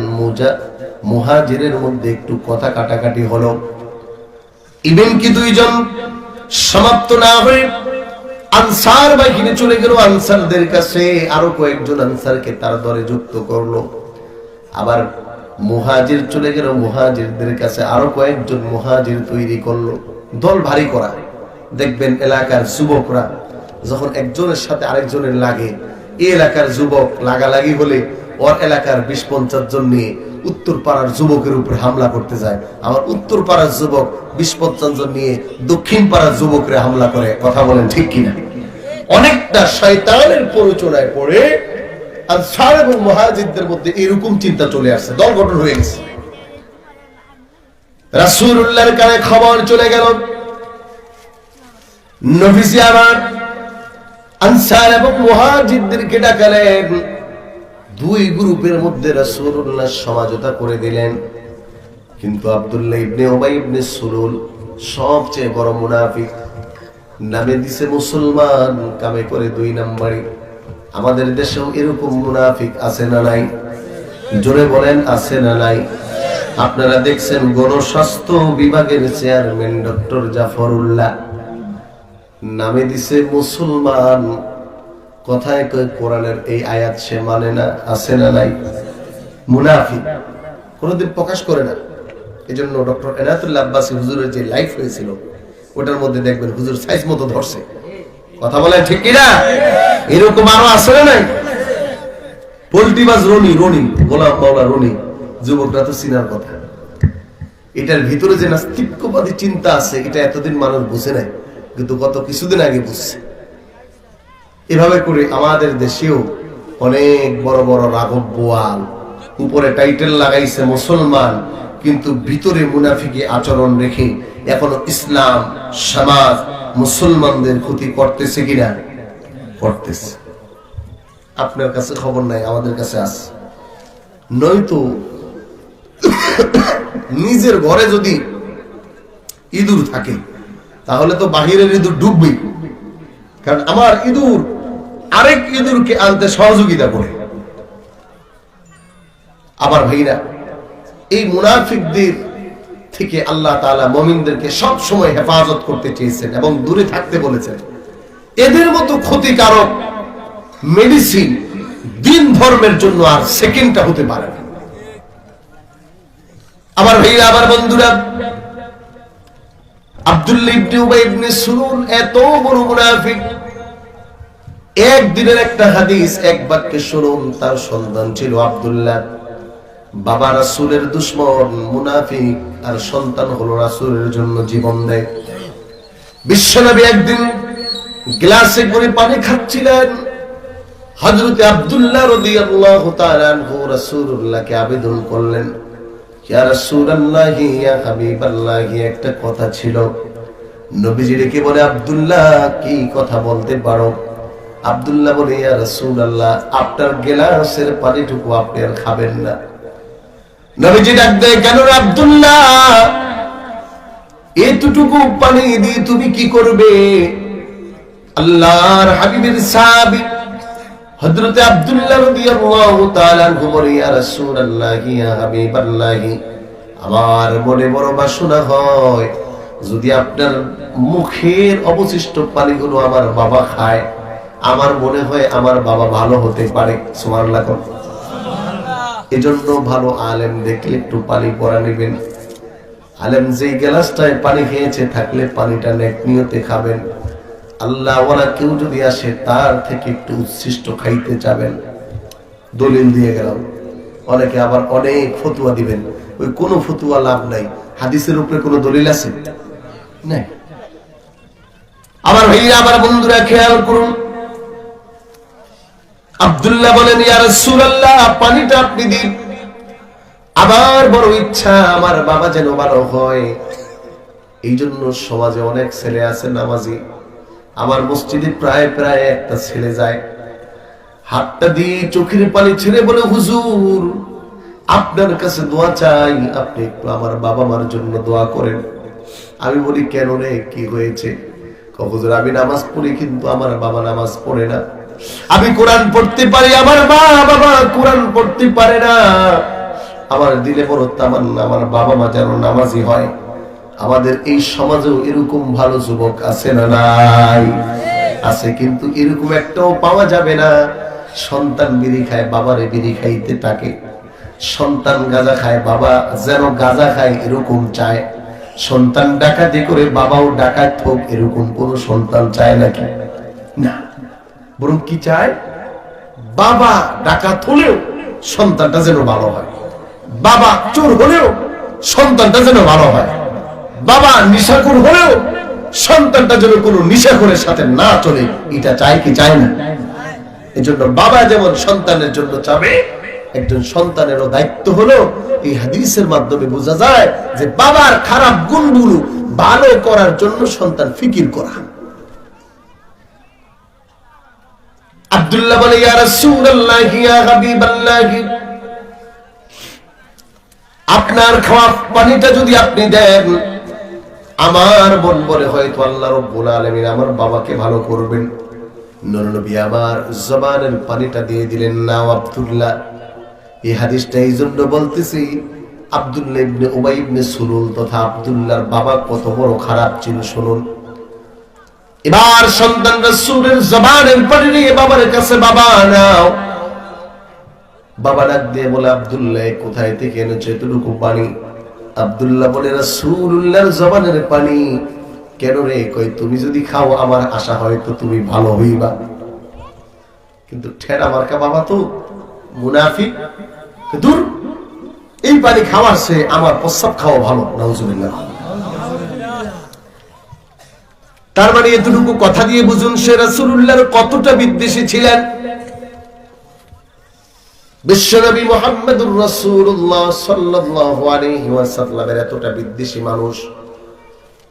মুহাজিরের মধ্যে একটু কথা কাটাকাটি হলো। ইভেন কি দুইজন সমাপ্ত না হয়ে আনসার বাহিনী চলে গেল আনসারদের কাছে, আরো কয়েকজন আনসারকে তার দলে যুক্ত করলো। আবার মুহাজির চলে গেল মুহাজিরদের কাছে, আরো কয়েকজন মুহাজির তৈরি করলো। দল ভারী করা। দেখবেন এলাকার যুবকরা যখন একজনের সাথে আরেকজনের লাগে, এই এলাকার যুবক লাগালাগি হলে ওর এলাকার 20-50 জন নিয়ে উত্তর পাড়ার যুবকের উপরে হামলা করতে যায়। আমার উত্তর পাড়ার যুবক 20-50 জন নিয়ে দক্ষিণ পাড়ার যুবকরে হামলা করে, কথা বলেন ঠিক কিনা? অনেকটা শয়তানের প্ররোচনায় পড়ে আনসার এবং মুহাজিরদের মধ্যে এরকম চিন্তা চলে আসছে, দল গঠন হয়ে গেছে। রাসূলুল্লাহর কানে খবর চলে গেল, নবীজি আমার আনসার এবং মুহাজিরদেরকে ডাকালেন। দুই গ্রুপের মধ্যে রাসূলুল্লাহ সমঝোতা করে দিলেন। কিন্তু আব্দুল্লাহ ইবনে উবাই ইবনে সুলুল সবচেয়ে বড় মুনাফিক, নামে দিছে মুসলমান, কামে করে 2 নাম্বারি। আমাদের দেশেও এরকম মুনাফিক আছে না নাই? জোরে বলেন, আছে না নাই? আপনারা দেখছেন গণস্বাস্থ্য বিভাগের চেয়ারম্যান ডক্টর জাফরুল্লাহ, নামে দিছে মুসলমান, কথায় কয় কোরআনের এই আয়াত সে মানে না, আছে না নাই? মুনাফিক, কোনদিন প্রকাশ করে না। এজন্য ডক্টর এনায়েতুল্লাহ আব্বাসী হুজুরের যে লাইফ হয়েছিল, ওটার মধ্যে দেখবেন হুজুর সাইজ মতো ধরছে, কথা বলেন ঠিক কিনা? এরকম আরো আছে না নাই? পোল্ট্রিবাজ রনি, গোলাম মাওলা রনি, যুবকরা তো চিনার কথা। এটার ভিতরে যে নাস্তিকবাদী চিন্তা আছে, এটা এতদিন মানুষ বুঝে নাই, কিন্তু গত কিছুদিন আগে বুঝছে। এভাবে করে আমাদের দেশেও অনেক বড় বড় রাঘব বোয়াল, উপরে টাইটেল লাগাইছে মুসলমান, কিন্তু ভিতরে মুনাফিকি আচরণ রেখে এখনো ইসলাম সমাজ মুসলমানদের ক্ষতি করতেছে কিনা? করতেছে। আপনার কাছে খবর নাই, আমাদের কাছে আছে। নয়তো নিজের ঘরে যদি ইঁদুর থাকে তাহলে তো বাহিরের ইঁদুর ঢুকবেই, কারণ আমার ইঁদুর আরেক ইঁদুরকে আনতে সহযোগিতা করে। আবার ভাইরা, এই মুনাফিকদের থেকে আল্লাহ তাআলা মুমিনদেরকে সব সময় হেফাজত করতে চেয়েছেন এবং দূরে থাকতে বলেছেন। এদের মতো ক্ষতিকারক মেডিসিন দিন ধর্মের জন্য আর সেকেন্ডটা হতে পারে না। আমার ভাইরা, আমার বন্ধুরা, আব্দুল্লাহ ইবনে উবাই ইবনে সুলুল এত বড় মুনাফিক, একদিনের একটা হাদিস এক বাক্যে শুনুন। তার সন্তান ছিল আব্দুল্লাহ, বাবা রাসূলের দুশমন মুনাফিক, আর সন্তান হলো রাসূলের জন্য জীবন দেয়। বিশ্বনবী একদিন গ্লাসে করে পানি খাচ্ছিলেন। হযরত আব্দুল্লাহ রাদিয়াল্লাহু তাআলা আনহু রাসূলুল্লাহকে আবেদন করলেন, ইয়া রাসূলুল্লাহ, ইয়া হাবিবাল্লাহ, একটা কথা ছিল। নবীজি ডেকে বলে, আব্দুল্লাহ কি কথা বলতে পারো? আব্দুল্লাহ বলে, ইয়া রাসূলুল্লাহ, আপনার গ্লাসের পানিটুকু আপনি আর খাবেন না। নবীজি ডাক দেয়, কেন রে আব্দুল্লাহ, এতটুকু পানি দিয়ে তুমি কি করবে? আল্লাহর হাবিবের সাহাবী হযরত আব্দুল্লাহ রাদিয়াল্লাহু তাআলা আনহু বলে, ইয়া রাসূলুল্লাহ, ইয়া হাবিবাল্লাহ, আমার মনে বড় বাসনা হয় যদি আপনার মুখের অবশিষ্ট পানিগুলো আমার বাবা খায়, আমার মনে হয় আমার বাবা ভালো হতে পারে। সুবহানাল্লাহ। এজন্য ভালো আলেম দেখলে একটু পানি পরা নেবেন। আলেম যেই গ্লাসটায় পানি খেয়েছে থাকলে পানিটা নেক নিয়তে খাবেন। আল্লাহ ওয়ালা কেউ যদি আসে তার থেকে একটু উচ্ছিষ্ট খাইতে যাবেন। দলিল দিয়ে গেলাম। অনেকে আবার অনেক ফতুয়া দিবেন, ওই কোনো ফতুয়া লাভ নাই। হাদিসের উপরে কোনো দলিল আছে না। আমার ভাইরা, আমার বন্ধুরা খেয়াল করুন। আব্দুল্লাহ বলেন, ইয়া রাসূলুল্লাহ, পানিটা আপনি দিন। আমার বড় ইচ্ছা আমার বাবা যেন ভালো হয়। এই জন্য সমাজে অনেক ছেলে আছে নামাজি। আমার মসজিদে প্রায় প্রায় একটা ছেলে যায়, হাতটা দিয়ে চোখের পানি ছেড়ে বলে, হুজুর আপনার কাছে দোয়া চাই, আপনি একটু আমার বাবা মার জন্য দোয়া করেন। আমি বলি, কেন রে, কি হয়েছে? হুজুর, আমি নামাজ পড়ি কিন্তু আমার বাবা নামাজ পড়ে না। আমি কোরআন পড়তে পারি, আমার মা বাবা কোরআন পড়তে পারে না। আমার দিলে বড় তামান্না আমার বাবা মা যেন নামাজি হয়। আমাদের এই সমাজেও এরকম ভালো যুবক আছে না নাই? আছে, কিন্তু এরকম একটাও পাওয়া যাবে না সন্তান বিড়ি খায় বাবারে বিড়ি খাইতে থাকে, সন্তান গাঁজা খায় বাবা যেন গাঁজা খায় এরকম চায়, সন্তান ডাকাতি করে বাবাও ডাকাত হোক এরকম কোন সন্তান চায় নাকি? না, বরং কি চায়? বাবা ডাকাত হলেও সন্তানটা যেন ভালো হয়, বাবা চোর হলেও সন্তানটা যেন ভালো হয়, বাবা নিশাখোর হলেও সন্তানটা যেন কোনো নিশাখোরের সাথে না চলে, এটা চায় কি চায় না? এজন্য বাবা যেমন সন্তানের জন্য চাবে, একজন সন্তানেরও দায়িত্ব হলো এই হাদিসের মাধ্যমে বোঝা যায় যে বাবার খারাপ গুণগুলো ভালো করার জন্য সন্তান ফিকির করা। আব্দুল্লাহ বলে, ইয়া রাসূলুল্লাহ, ইয়া হাবিবাল্লাহ, আপনার খাওয়া পানিটা যদি আপনি দেন, আমার মন বলে হয়তো আল্লাহ রাব্বুল আলামিন আমার বাবাকে ভালো করবেন। নবী আবার জবানের পানিটা দিয়ে দিলেন। না আব্দুল্লাহ, এই হাদিসটা এই জন্য বলতেছি, আব্দুল্লাহ ইবনে উবাই ইবনে সুলুল তথা আব্দুল্লাহর বাবা কত বড় খারাপ ছিল শুনুন। এবার সন্তান রাসূলের জবানের পানি নিয়ে বাবার কাছে, বাবা নাও। বাবা ডাক দিয়ে বলে, আব্দুল্লাহ কোথায় থেকে এনেছো এতটুকু পানি? আব্দুল্লাহ বলে, রাসূলুল্লাহর জবানের পানি। কেন রে? কই তুমি যদি খাও আমার আশা হয় তো তুমি ভালো হইবা। কিন্তু ঠেরা মার্কা বাবা তো মুনাফিক, দূর, এই পানি খাওয়ার চেয়ে আমার প্রস্রাব খাওয়া ভালো। নাউজুবিল্লাহ। তার মানে এতটুকু কথা দিয়ে বুঝুন সে রাসূলুল্লাহর কতটা বিদ্বেষী ছিলেন। বিশ্বনবী মুহাম্মদুর রাসূলুল্লাহ সাল্লাল্লাহু আলাইহি ওয়াসাল্লামের এতটা বিদ্বেষী মানুষ,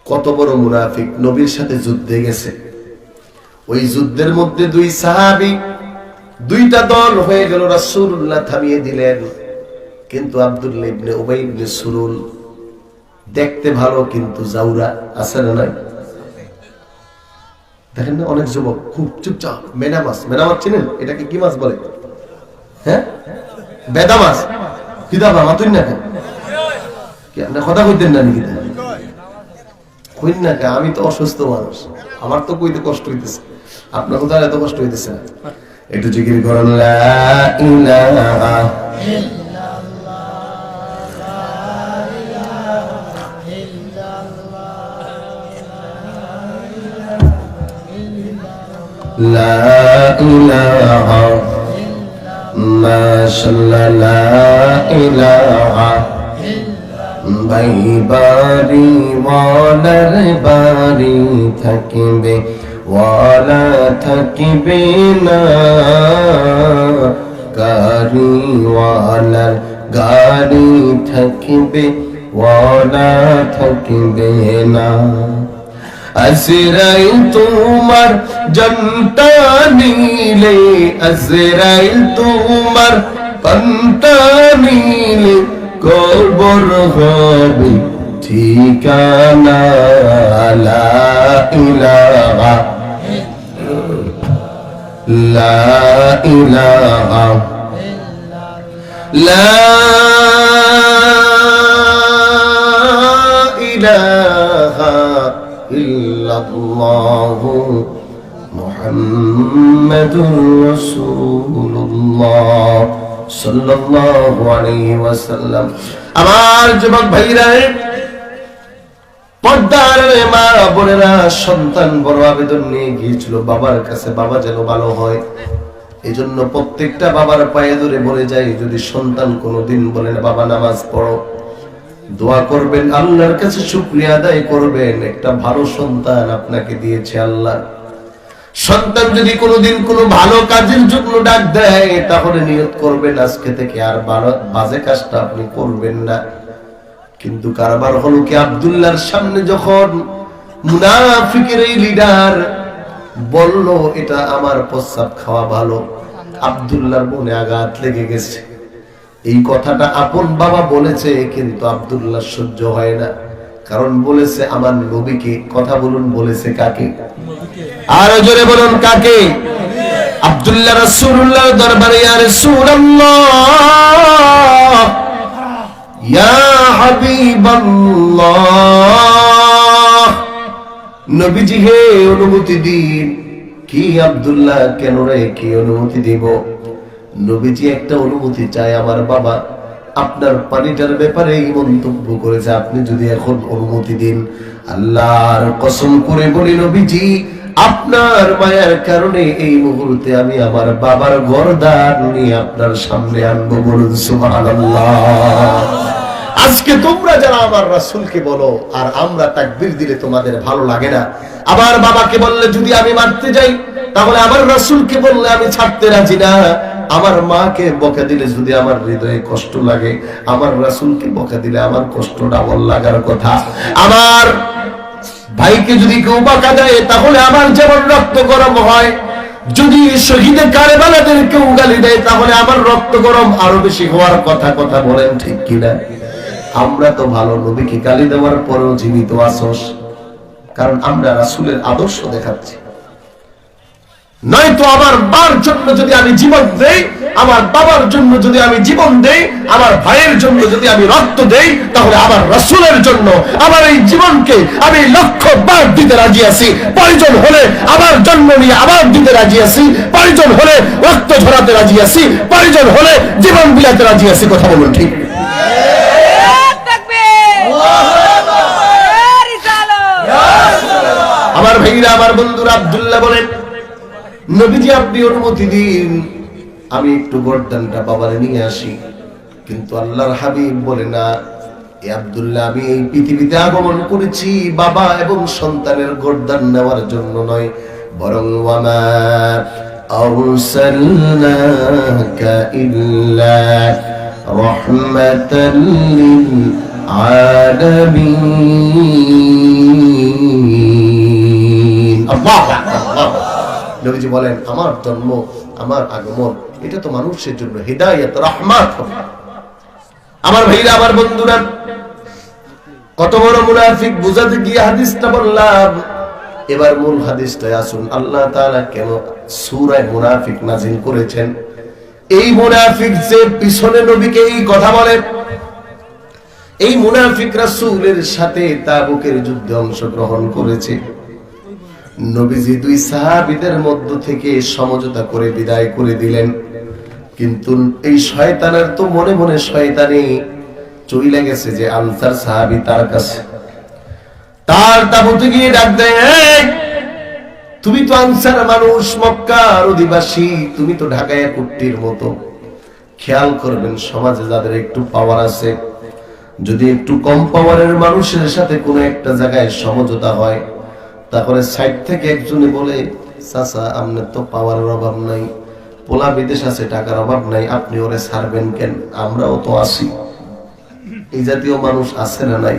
কত বড় মুনাফিক, নবীর সাথে যুদ্ধে গেছে। ওই যুদ্ধের মধ্যে দুই সাহাবী, দুইটা দল হয়ে গেল, রাসূলুল্লাহ থামিয়ে দিলেন। কিন্তু আব্দুল্লাহ ইবনে উবাই ইবনে সুলুল দেখতে ভালো কিন্তু জাউরা, আছে না নাই? দেখেন না অনেক যুবক খুব চুপচাপ, মেনা মাছ, মেনা মাছ চিনেন? এটাকে কি মাছ বলে? হ্যাঁ, বেদা মাছ। কিদাবা মাতুন না কেন? কি আপনি কথা কইতেন না নাকি? কইন না কেন? আমি তো অসুস্থ মানুষ, আমার তো কইতে কষ্ট হইতেছে, আপনার কোথাও এত কষ্ট হইতেছে না? একটু জিকির করেন, লা ইলাহা লা ইলাহা মাশাআল্লাহ লা ইলাহা ভাই বাড়ি ওয়ালার বাড়ি থাকিবে ওয়ালা থাকিবে না গাড়ি ওয়ালার গাড়ি থাকিবে ওয়ালা থাকিবে না আজরাইল তোমার জনতা নীলে আজরাইল তোমার পন্তা নীলে কবর হবে ঠিকানা লা ইলাহা লা ইলাহা লা ইলাহা ইল্লাল্লাহু মুহাম্মাদুর রাসূলুল্লাহ সাল্লাল্লাহু আলাইহি ওয়াসাল্লাম। আমার যুবক ভাইরা, পর্দার মা বোনেরা, সন্তান বড় আবেদন নিয়ে গিয়েছিল বাবার কাছে, বাবা যেন ভালো হয়। এই জন্য প্রত্যেকটা বাবার পায়ে ধরে বলে যায়, যদি সন্তান কোনোদিন বলেন বাবা নামাজ পড়ো, দোয়া করবেন, আল্লাহর কাছে শুকরিয়া আদায় করবেন, একটা ভালো সন্তান আপনাকে দিয়েছে আল্লাহ। সন্তান যদি কোনোদিন কোনো ভালো কাজের জন্য ডাক দেয়, তাহলে নিয়ত করবেন আজকে থেকে আর বাজে কাজটা আপনি করবেন না। কিন্তু কারবার হলো কি, আব্দুল্লাহর সামনে যখন মুনাফিকের এই লিডার বলল এটা আমার প্রস্রাব খাওয়া ভালো, আব্দুল্লাহর মনে আঘাত লেগে গেছে। এই কথাটা আপন বাবা বলেছে, কিন্তু আব্দুল্লাহ সহ্য হয় না, কারণ বলেছে আমার নবীকে। কথা বলুন, বলেছে কাকে? আরো জোরে বলুন, কাকে? আব্দুল্লাহ রাসূলুল্লাহর দরবারে, ইয়া রাসূলুল্লাহ, ইয়া হাবিবাল্লাহ, নবীজি হে অনুমতি দিন। কি আব্দুল্লাহ, কেন রে, কি অনুমতি দিব? নবীজি একটা অনুমতি চায়, আমার বাবা আপনার পানিটার ব্যাপারে এই মন্তব্য করেছে, আপনি যদি এখন অনুমতি দিন, আল্লাহর কসম করে বলি নবীজি, আপনার মায়ার কারণে এই মুহূর্তে আমি আমার বাবার গর্দান নিয়ে আপনার সামনে আনবো। বলুন সুবহানাল্লাহ। আজকে তোমরা যারা আমার রাসূলকে বলো আর আমরা তাকবীর দিলে তোমাদের ভালো লাগে না, আমার বাবাকে বললে যদি আমি মারতে যাই, তাহলে আমার রাসূলকে বললে আমি ছাড়তে রাজি না, আমার মাকে বকা দিলে যদি আমার হৃদয়ে কষ্ট লাগে, আমার রাসূলকে বকা দিলে আমার কষ্ট ডাবল লাগার কথা। আমার ভাইকে যদি কেউ বকা দেয়, তাহলে আমার যেমন রক্ত গরম হয়, যদি শহীদে কারবালাদের কেউ গালি দেয়, তাহলে আমার রক্ত গরম আরো বেশি হওয়ার কথা। কথা বলেন ঠিক কিনা? আমরা তো ভালো, নবীকে গালি দেওয়ার পরেও জীবিত আছোস, কারণ আমরা রাসূলের আদর্শ দেখাচ্ছি। নয়তো আমার মার জন্য যদি আমি জীবন দেই, আমার বাবার জন্য যদি আমি জীবন দেই, আমার ভাইয়ের জন্য যদি আমি রক্ত দেই, তাহলে আমার রাসূলের জন্য আমার এই জীবনকে আমি 1,00,000 বার দিতে রাজি আছি। প্রয়োজন হলে আমার জন্ম নিয়ে আবার দিতে রাজি আছি, প্রয়োজন হলে রক্ত ঝরাতে রাজি আছি, প্রয়োজন হলে জীবন বিলাতে রাজি আছি। কথা বলুন ঠিক? আমার ভাইরা, আমার বন্ধুরা, আব্দুল্লাহ বলেন, নবীজি আপনি অনুমতি দিন, আমি একটু গর্দানটা বাবারে নিয়ে আসি। কিন্তু আল্লাহর হাবিব বলে, না এ আব্দুল্লাহ, আমি এই পৃথিবীতে আগমন করেছি বাবা এবং সন্তানের গর্দান নেওয়ার জন্য নয়, বরং ওয়ামা আরসালনাকা ইল্লা রাহমাতাল লিল আলামিন। আল্লাহু আকবার। নবীজি বলেন, আমার জন্ম, আমার আগমন, এটা তো মানুষের জন্য হিদায়াত, রাহমাত। আমার ভাইরা, আমার বন্ধুরা, কত বড় মুনাফিক বুঝাতে গিয়ে হাদিসটা বললাম। এবার মূল হাদিসটায় আসুন। আল্লাহ তাআলা কেন সূরা মুনাফিক নাযিল করেছেন? এই মুনাফিক যে পিছনে নবীকে এই কথা বলে, এই মুনাফিক রাসূলের সাথে তাবুকের যুদ্ধে অংশগ্রহণ করেছে। নবীজি 2 সাহাবীদের মধ্য থেকে সমঝোতা করে বিদায় করে দিলেন। কিন্তু এই শয়তানের তো মনে মনে শয়তানি চইলা গেছে যে আনসার সাহাবী তার কাছে, তার তাবুতে গিয়ে ডাক দেয়, এই তুমি তো আনসার মানুষ, মক্কার অধিবাসী, তুমি তো ঢাকায় কুট্টির মতো, খেয়াল করবেন, সমাজে যাদের একটু পাওয়ার আছে, যদি একটু কম পাওয়ারের মানুষের সাথে কোনো একটা জায়গায় সমঝোতা হয়, তারপরে সাইড থেকে একজনে বলে, চাচা আপনার তো পাওয়ারের অভাব নাই, পোলা বিদেশ আছে, টাকার অভাব নাই, আপনি ওরে ছাড়বেন কেন, আমরাও তো আছি। এই জাতীয় মানুষ আছে না নাই?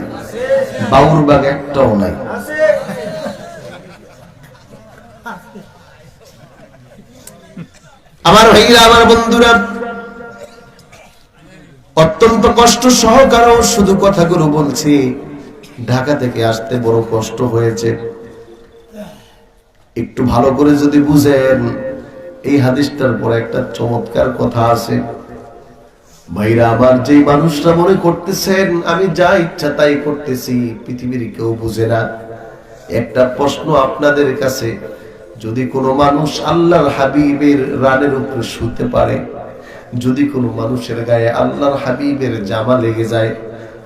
বাউর বাগ একটাও নাই। আমার ভাইরা, আমার বন্ধুরা, অত্যন্ত কষ্ট সহকারেও শুধু কথাগুলো বলছি। ঢাকা থেকে আসতে বড় কষ্ট হয়েছে। একটু ভালো করে যদি বুঝেন, এই হাদিসটার পরে একটা চমৎকার কথা আছে। ভাইরা আমার, যে মানুষরা মনে করতেছেন আমি যা ইচ্ছা তাই করতেছি, পৃথিবীর কেউ বুঝে না, একটা প্রশ্ন আপনাদের কাছে, যদি কোনো মানুষ আল্লাহর হাবিবের রানের উপরে শুতে পারে, যদি কোনো মানুষের গায়ে আল্লাহর হাবিবের জামা লেগে যায়,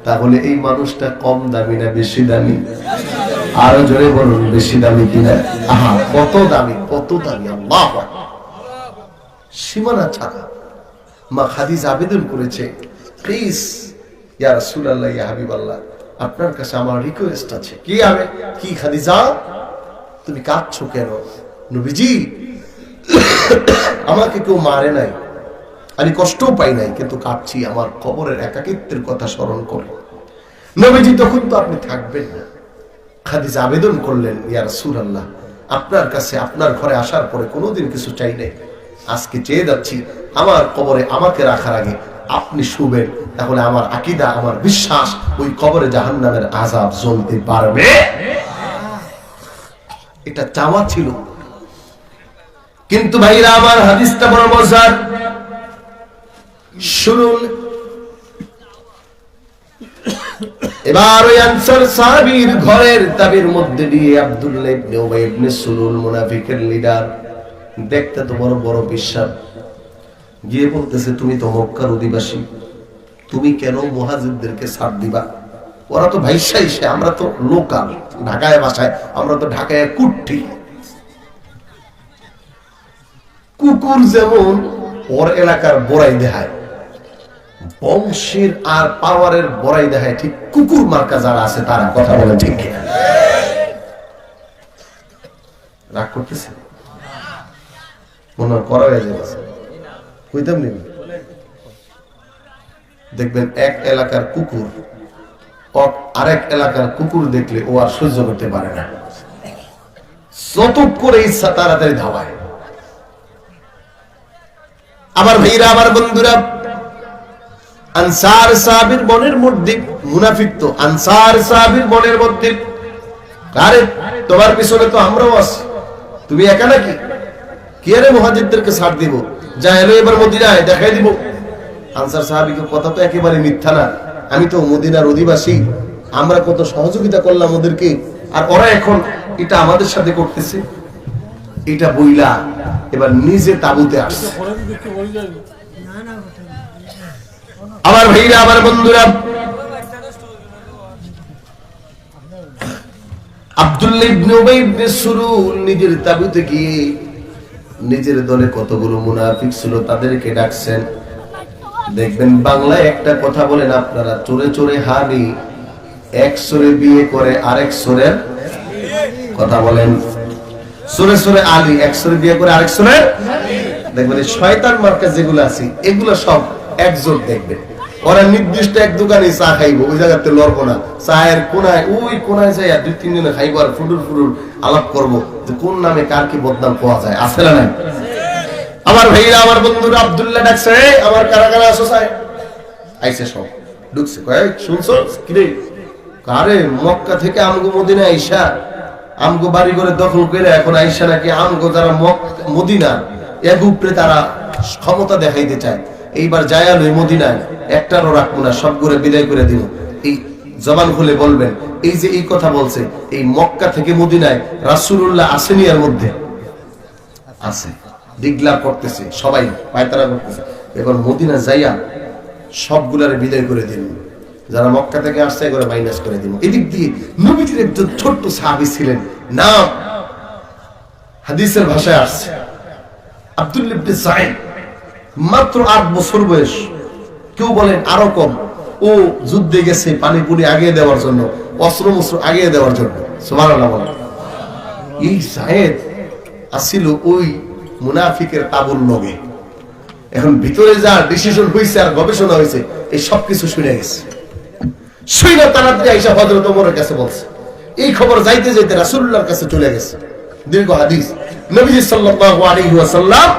তাহলে এই মানুষটা কম দামি না বেশি দামি? আরো জোরে বলুন, বেশি দামি কিনা? আহা, কত দামি, কত দামি! আল্লাহু আকবার, সীমানা ছাড়া। মা খাদিজা আবেদন করেছে, প্লিজ ইয়া রাসূলুল্লাহ, ইয়া হাবিবাল্লাহ, আপনার কাছে আমার রিকোয়েস্ট আছে। কি খাদিজা, তুমি কাঁদছো কেন? নবীজি, আমাকে কেউ মারে নাই, আমি কষ্টও পাই নাই, কিন্তু কাঁদছি আমার কবরের একাকিত্বের কথা স্মরণ করে। নবীজি, তখন তো আপনি থাকবেন না। খাদিজা আবেদন করলেন, ইয়া রাসূলুল্লাহ, আপনার কাছে আপনার ঘরে আসার পরে কোনোদিন কিছু চাই নাই, আজকে চেয়ে যাচ্ছি আমার কবরে আমাকে রাখার আগে আপনি শুবেন, তাহলে আমার আকীদা, আমার বিশ্বাস, ওই কবরে জাহান্নামের আযাব জ্বলতে পারবে। এটা চাওয়া ছিল। কিন্তু ভাইরা আমার, হাদিসটা বড় মজার, শুনুন। এবার ওই আনসার সাহাবীর ঘরের তাবির মধ্যে দিয়ে আব্দুল্লাহ ইবনে উবাই ইবনে সুলুল, মুনাফিকের লিডার, দেখতে তো বড় বড় বিশ্বাস, গিয়ে বলতেছে, তুমি তো মক্কার অধিবাসী, তুমি কেন মুহাজিরদেরকে ছাড় দিবা? ওরা তো ভাইসা এসে, আমরা তো লোকাল, ঢাকায় বাসায়, আমরা তো ঢাকায় কুট্টি। কুকুর যেমন ওর এলাকার বড়াই দেখায়, বংশের আর পাওয়ারের বড়াই দেখায়, ঠিক কুকুর মার্কা যারা আছে তারা, কথা বলে ঠিক কিনা? রাগ করতেছে, মনে করা হয়ে যাচ্ছে, কইতাম নি? দেখবেন এক এলাকার কুকুর আরেক এলাকার কুকুর দেখলে ও আর সহ্য করতে পারে না, যত করে ইচ্ছা তাড়াতাড়ি ধাওয়ায়। আমার ভাইরা, আমার বন্ধুরা, আনসার সাহাবীর মনের মধ্যে মুনাফিক তো, আনসার সাহাবীর মনের মধ্যে, আরে তোমার পিছনে তো আমরাও আছি, তুমি একা নাকি? কে রে মুহাজিরদেরকে ছাড় দিব? যা এলো এবার মদিনায় দেখাই দিব। আনসার সাহাবীকে কথা তো একেবারে মিথ্যা না, আমি তো মদিনার অধিবাসী, আমরা কত সহযোগিতা করলাম ওদেরকে, আর ওরা এখন এটা আমাদের সাথে করতেছে। এটা বইলা এবার নিজে তাবুতে আসছে। আমার ভাইরা, আমার বন্ধুরা, আব্দুল্লাহ ইবনে উবাই ইবনে সুলুল নিজের তাবুতে গিয়ে নিজের দলে কতগুলো মুনাফিক ছিল তাদেরকে ডাকছেন। দেখবেন বাংলায় একটা কথা বলেন আপনারা, চোরে চোরে হানি, এক চোরে বিয়ে করে আরেক চোরের কথা বলেন, চোরে চোরে আলী, এক চোরে বিয়ে করে আরেক চোরে। দেখবেন শয়তান মার্কা যেগুলো আছে এগুলো সব একজোট। দেখবেন ওরা নির্দিষ্ট এক দোকানে চা খাইবো, ওই জায়গাতে লড়বো না, চায়ের কোনায়, ওই কোনায় যাই দুই তিন জনে খাইবো আর ফুটুর ফুটুর আলাপ করবো যে কোন নামে কার কি বদনাম পাওয়া যায়, আছে না নাই? আমার ভাইরা, আমার বন্ধুরা, আব্দুল্লাহ ডাকছে, আমার কারা কারা আসো চাই আইসে, সব ঢুকছে, কয়েক শুনছো কিরে? কারে মক্কা থেকে আমগো মদিনা আইসা, আমগো বাড়ি করে দখল করে এখন আইসা নাকি আমগো যারা মদিনা এক উপরে তারা ক্ষমতা দেখাইতে চায়, এইবার যায় ওই মদিনায় একটারও রাখবো না, সব করে বিদায় করে দিব। এই জবান খুলে বলবেন, এই যে এই কথা বলছে, এই মক্কা থেকে মদিনায় রাসূলুল্লাহ আসেনি, এর মধ্যে আছে, ডিগলা করতেছে, সবাই পায়তারা করতেছে, এবার মদিনা যাইয়া সবগুলারে বিদায় করে দিন, যারা মক্কা থেকে আসছে করে মাইনাস করে দিন। এদিক দিয়ে নবীজির একজন ছোট্ট সাহাবী ছিলেন, নাম হাদিসের ভাষায় আসছে আব্দুল্লাহ ইবনে সাইদ। মাত্র 8 বছর বয়স, কেউ বলেন আরো কম। ও যুদ্ধে গেছে পানি পুনি আগিয়ে দেওয়ার জন্য, অস্ত্র মস্ত্র আগিয়ে দেওয়ার জন্য। সুবহানাল্লাহ বলেন। এই জায়েদ আসিল ওই মুনাফিকের তাবুর লগে। এখন ভিতরে যা ডিসিশন হয়েছে আর গবেষণা হয়েছে, এই সবকিছু শুনে গেছে। শুনে তাড়াতাড়ি আইসা হযরত ওমরের কাছে বলছে। এই খবর যাইতে যাইতে রাসূলুল্লাহর কাছে চলে গেছে। দীর্ঘ হাদিস। নবীজি সাল্লাল্লাহু আলাইহি ওয়াসাল্লাম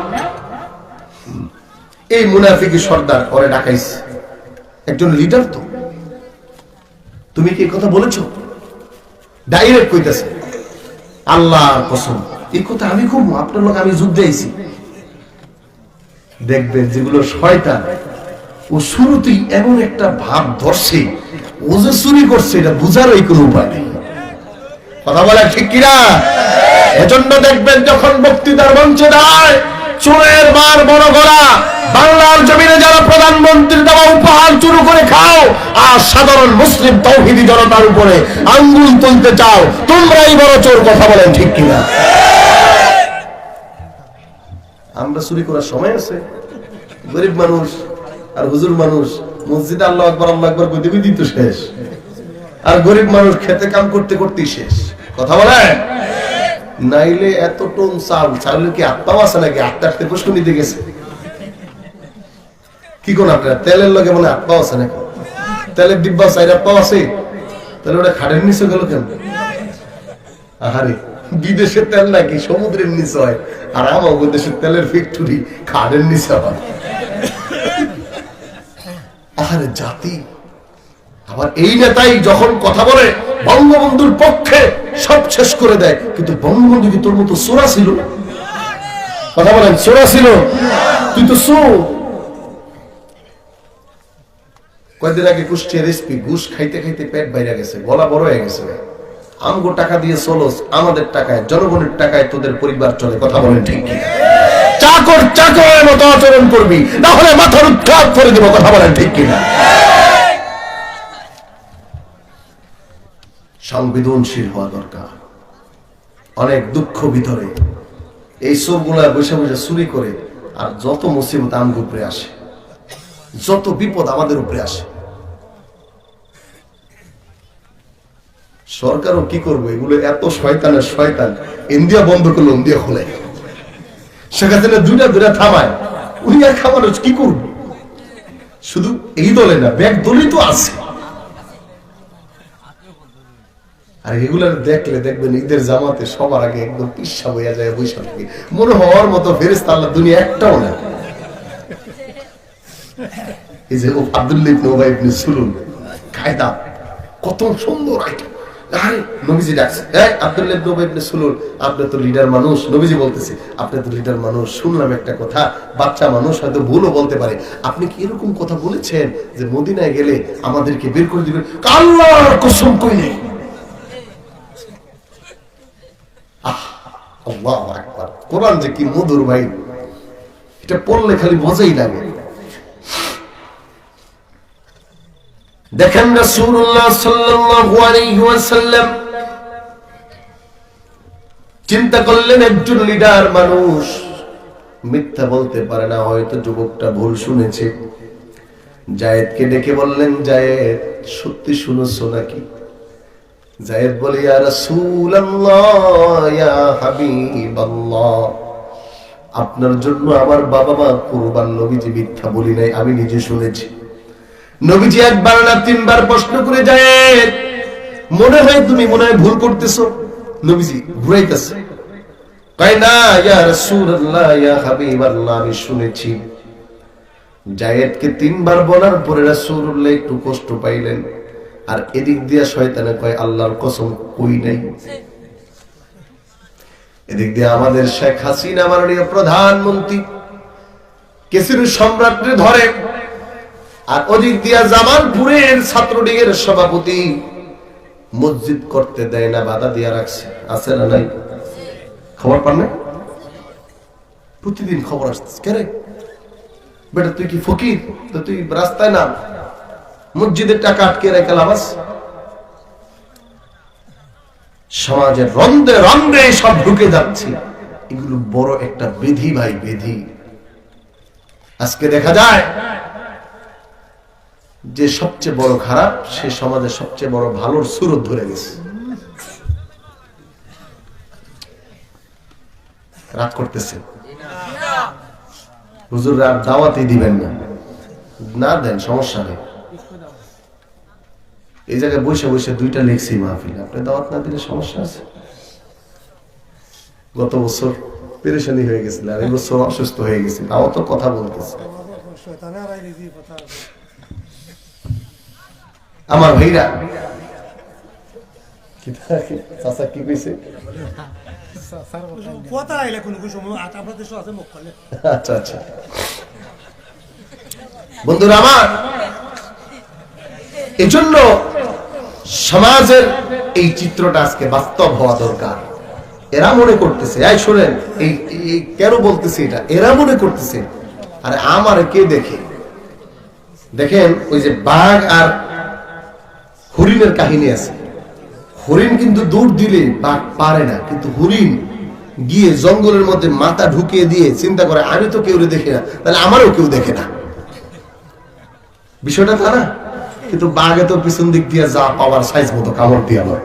এই মুনাফিকি সর্দার ওরে ডাকাইছে। একজন লিডার তো, তুমি কি এই কথা বলেছো? ডাইরেক্ট কইতাছে, আল্লাহর কসম এই কথা আমি খুব আপনার লোক আমি যুদ্ধে আইছি। দেখবেন যেগুলো শয়তান, ও শুরুতেই এমন একটা ভাব ধরছে, ও যে চুরি করছে এটা বুঝারই কোনো উপায় নেই। কথা বলা ঠিক কিনা? এজন্য দেখবেন যখন বক্তৃতার মঞ্চে দাঁড়ায়, চোরের মার বড় গলা, বাংলার জমিনে যারা প্রধানমন্ত্রীর দেওয়া উপহার চুরি করে খাও, আর সাধারণ মুসলিম তাওহীদি জনতার উপরে আঙ্গুল তুলতে চাও, তোমরাই বড় চোর। কথা বলেন ঠিক কিনা? আমরা চুরি করার সময় আছে? গরিব মানুষ আর হুজুর মানুষ মসজিদে আল্লাহু আকবার আল্লাহু আকবার কইতে কইতেই তো শেষ, আর গরিব মানুষ খেতে কাম করতে করতেই শেষ। কথা বলেন। নাইলে এত টন চাউল কি আত্মাও আছে নাকি? আত্মাতে প্রশ্ন নিতে গেছে কি কোন আপনার তেলের লগে মনে আত্মাও আছে নাকি? তেলের ডিব্বা 4 আত্মাও আছে, তাহলে ওটা খাটের নিচে গেল কেন? আহারে, বিদেশের তেল নাকি সমুদ্রের নিচে হয়, আর আমার দেশের তেলের ফ্যাক্টরি খাটের নিচে হয়। আহারে জাতি। আবার এই নেতাই যখন কথা বলে বঙ্গবন্ধুর পক্ষে, সব শেষ করে দেয়, কিন্তু বঙ্গবন্ধু কি তোর মতো চোরা ছিল? কথা বলেন, চোরা ছিল? তুই তো চোর। কয়েকদিন আগে কুষ্টিয়ার এসপি ঘুষ খাইতে খাইতে পেট বাইরে গেছে, গলা বড় হয়ে গেছে। আমগো টাকা দিয়ে চলোস, আমাদের টাকায়, জনগণের টাকায় তোদের পরিবার চলে। কথা বলেন ঠিক কি? চাকর চাকরের মতো আচরণ করবি, না হলে মাথার উৎখাত করে দেব। কথা বলেন ঠিক কিনা? সংবেদনশীল হওয়া দরকার। অনেক দুঃখ ভিতরে এই চোরগুলা বসে বসে চুরি করে, আর যত মুসিবত আমগো উপরে আসে, যত বিপদ আমাদের উপরে আসে। সরকারও কি করবে? এগুলো এত শয়তানের শয়তান। ইন্ডিয়া বন্ধ করলো, ইন্ডিয়া খোলে। সেখানে দুইটা থামায়, উনি আর খাবার কি করবে? শুধু এই দলে না, ব্যাগ দলই তো আছে। আর এগুলো দেখলে দেখবেন ঈদের জামাতে সবার আগে একদম পিসা হইয়া যায়, বৈশাখ থেকে মনে হওয়ার মতো ফেরেশতা আল্লাহ দুনিয়া একটাও না। এই যে আব্দুল্লাহ ইবনে উবাই ইবনে সুলুল, কায়দা কত সুন্দর আইটেম। আরে নবীজি ডাকছে, এই আব্দুল্লাহ ইবনে উবাই ইবনে সুলুল, আপনি তো লিডার মানুষ। নবীজি বলতেছে, আপনি তো লিডার মানুষ, শুনলাম একটা কথা, বাচ্চা মানুষ হয়তো ভুলও বলতে পারে, আপনি কি এরকম কথা বলেছেন যে মদিনায় গেলে আমাদেরকে বের করে দিবেন? আল্লাহর কসম কইলে আল্লাহু আকবার। কোরআন যে কি মধুর ভাই, এটা পড়লে খালি মজাই লাগে। দেখেন রাসূলুল্লাহ সাল্লাল্লাহু আলাইহি ওয়াসাল্লাম চিন্তা করলেন, একজন লিডার মানুষ মিথ্যা বলতে পারে না, হয়তো যুবকটা ভুল শুনেছে। জায়েদকে ডেকে বললেন, জায়েদ সত্যি শুনেছো নাকি? জায়েদ বলে, ইয়া রাসূলুল্লাহ, ইয়া হাবিবাল্লাহ, আপনার জন্য আমার বাবা মা কুরবান, নবীজি মিথ্যা বলি নাই, আমি নিজে শুনেছি। নবীজি একবার না 3 বার প্রশ্ন করে, জায়েদ মনে হয় তুমি মনে হয় ভুল করতেছো। নবীজি ঘুরাইতেছে, কয় না ইয়া রাসূলুল্লাহ, ইয়া হাবিবাল্লাহ, আমি শুনেছি। জায়েদকে 3 বার বলার পরে রাসূলুল্লাহ একটু কষ্ট পাইলেন, আর এদিক দিয়া শয়তানে কয়, আল্লাহর কসম কই নাই। এদিক দিয়ে আমাদের শেখ হাসিনা মাননীয় প্রধানমন্ত্রী কেসির সম্রাটকে ধরে, আর ওদিক দিয়া জামালপুরের ছাত্রলীগের সভাপতি মসজিদ করতে দেয় না, বাধা দিয়া রাখছে। আছে না নাই? খবর পান না? প্রতিদিন খবর আসছে, কে রে বেটা তুই কি ফকির? তো তুই রাস্তায় না, মসজিদের টাকা আটকে রেখে লাভাস। সমাজের রন্ধে রন্ধে সব ঢুকে যাচ্ছে। এগুলো বড় একটা বেধি ভাই, বেধি। আজকে দেখা যায় যে সবচেয়ে বড় খারাপ সে সমাজে সবচেয়ে বড় ভালোর সুরত ধরে গেছে। রাগ করতেছে, হুজুররা আর দাওয়াতই দিবেন না, না দেন সমস্যা নেই। এই জায়গায় বসে বসে দুইটা লিখছি মাহফিল, আপনি দাওয়াত না দিলে সমস্যা আছে। গত বছর পেরেশানি হয়ে গেছিল, আর এই বছর অসুস্থ হয়ে গেছিল, তাও তো কথা বলতেছে। আমার ভাইরা চাচা কি কইছে? আচ্ছা আচ্ছা, বন্ধুরা আমার, এজন্য সমাজের এই চিত্রটা আজকে বাস্তব হওয়া দরকার। এরা মনে করতেছে, এই শোনেন, এই কেন বলতেছে এটা, এরা মনে করতেছে আরে আমার কে দেখে। দেখেন ওই যে বাঘ আর হরিণের কাহিনী আছে, হরিণ কিন্তু দৌড় দিলে বাঘ পারে না, কিন্তু হরিণ গিয়ে জঙ্গলের মধ্যে মাথা ঢুকিয়ে দিয়ে চিন্তা করে আমি তো কেউ দেখে না, তাহলে আমারও কেউ দেখে না। বিষয়টা তা না? কিন্তু বাঘে তো পিছন দিক দিয়ে যা পাওয়ার সাইজ মতো কামড় দিয়ে আমার,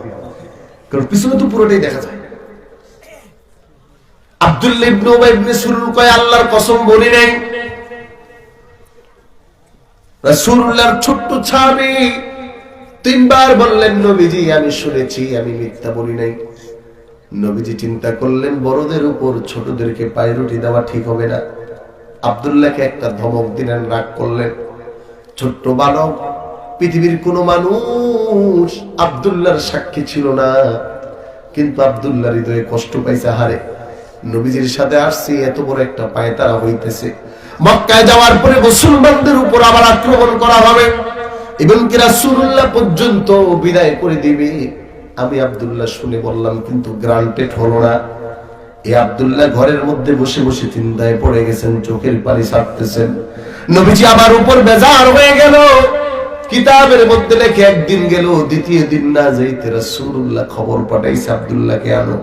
কারণ পিছনে তো পুরোটাই দেখা যায়। আব্দুল্লাহ ইবনে উবাই ইবনে সুলুল কয় আল্লাহর কসম বলি নাই, রাসূলুল্লাহর ছোট্ট সাহাবী তিনবার বললেন নবীজি আমি শুনেছি, আমি মিথ্যা বলি নাই। নবীজি চিন্তা করলেন বড়দের উপর ছোটদেরকে পায়রুটি দেওয়া ঠিক হবে না। আব্দুল্লাহকে একটা ধমক দিলেন, রাগ করলেন। ছোট্ট বালক, পৃথিবীর কোন মানুষ আব্দুল্লাহর সাক্ষী ছিল না, কিন্তু আব্দুল্লাহর হৃদয়ে কষ্ট পাইছে। হারে নবীজির সাথে আসছি, এত বড় একটা পায়তারা হইতেছে, মক্কায় যাওয়ার পরে মুসলমানদের উপর আবার আক্রমণ করা হবে, এবং কি রাসূলুল্লাহ পর্যন্ত বিদায় করে দিবে। আমি আব্দুল্লাহ শুনে বললাম, কিন্তু গ্রান্টেড হলো না। এই আব্দুল্লাহ ঘরের মধ্যে বসে বসে চিন্তায় পড়ে গেছেন, চোখের পানি ছাড়তেছেন। নবীজি আবার উপর বেজার হয়ে গেল। কিতাবের মধ্যে লেখে একদিন গেল, দ্বিতীয় দিন না যাইতে রাসূলুল্লাহ খবর পাঠাইছে আব্দুল্লাহকে আনো।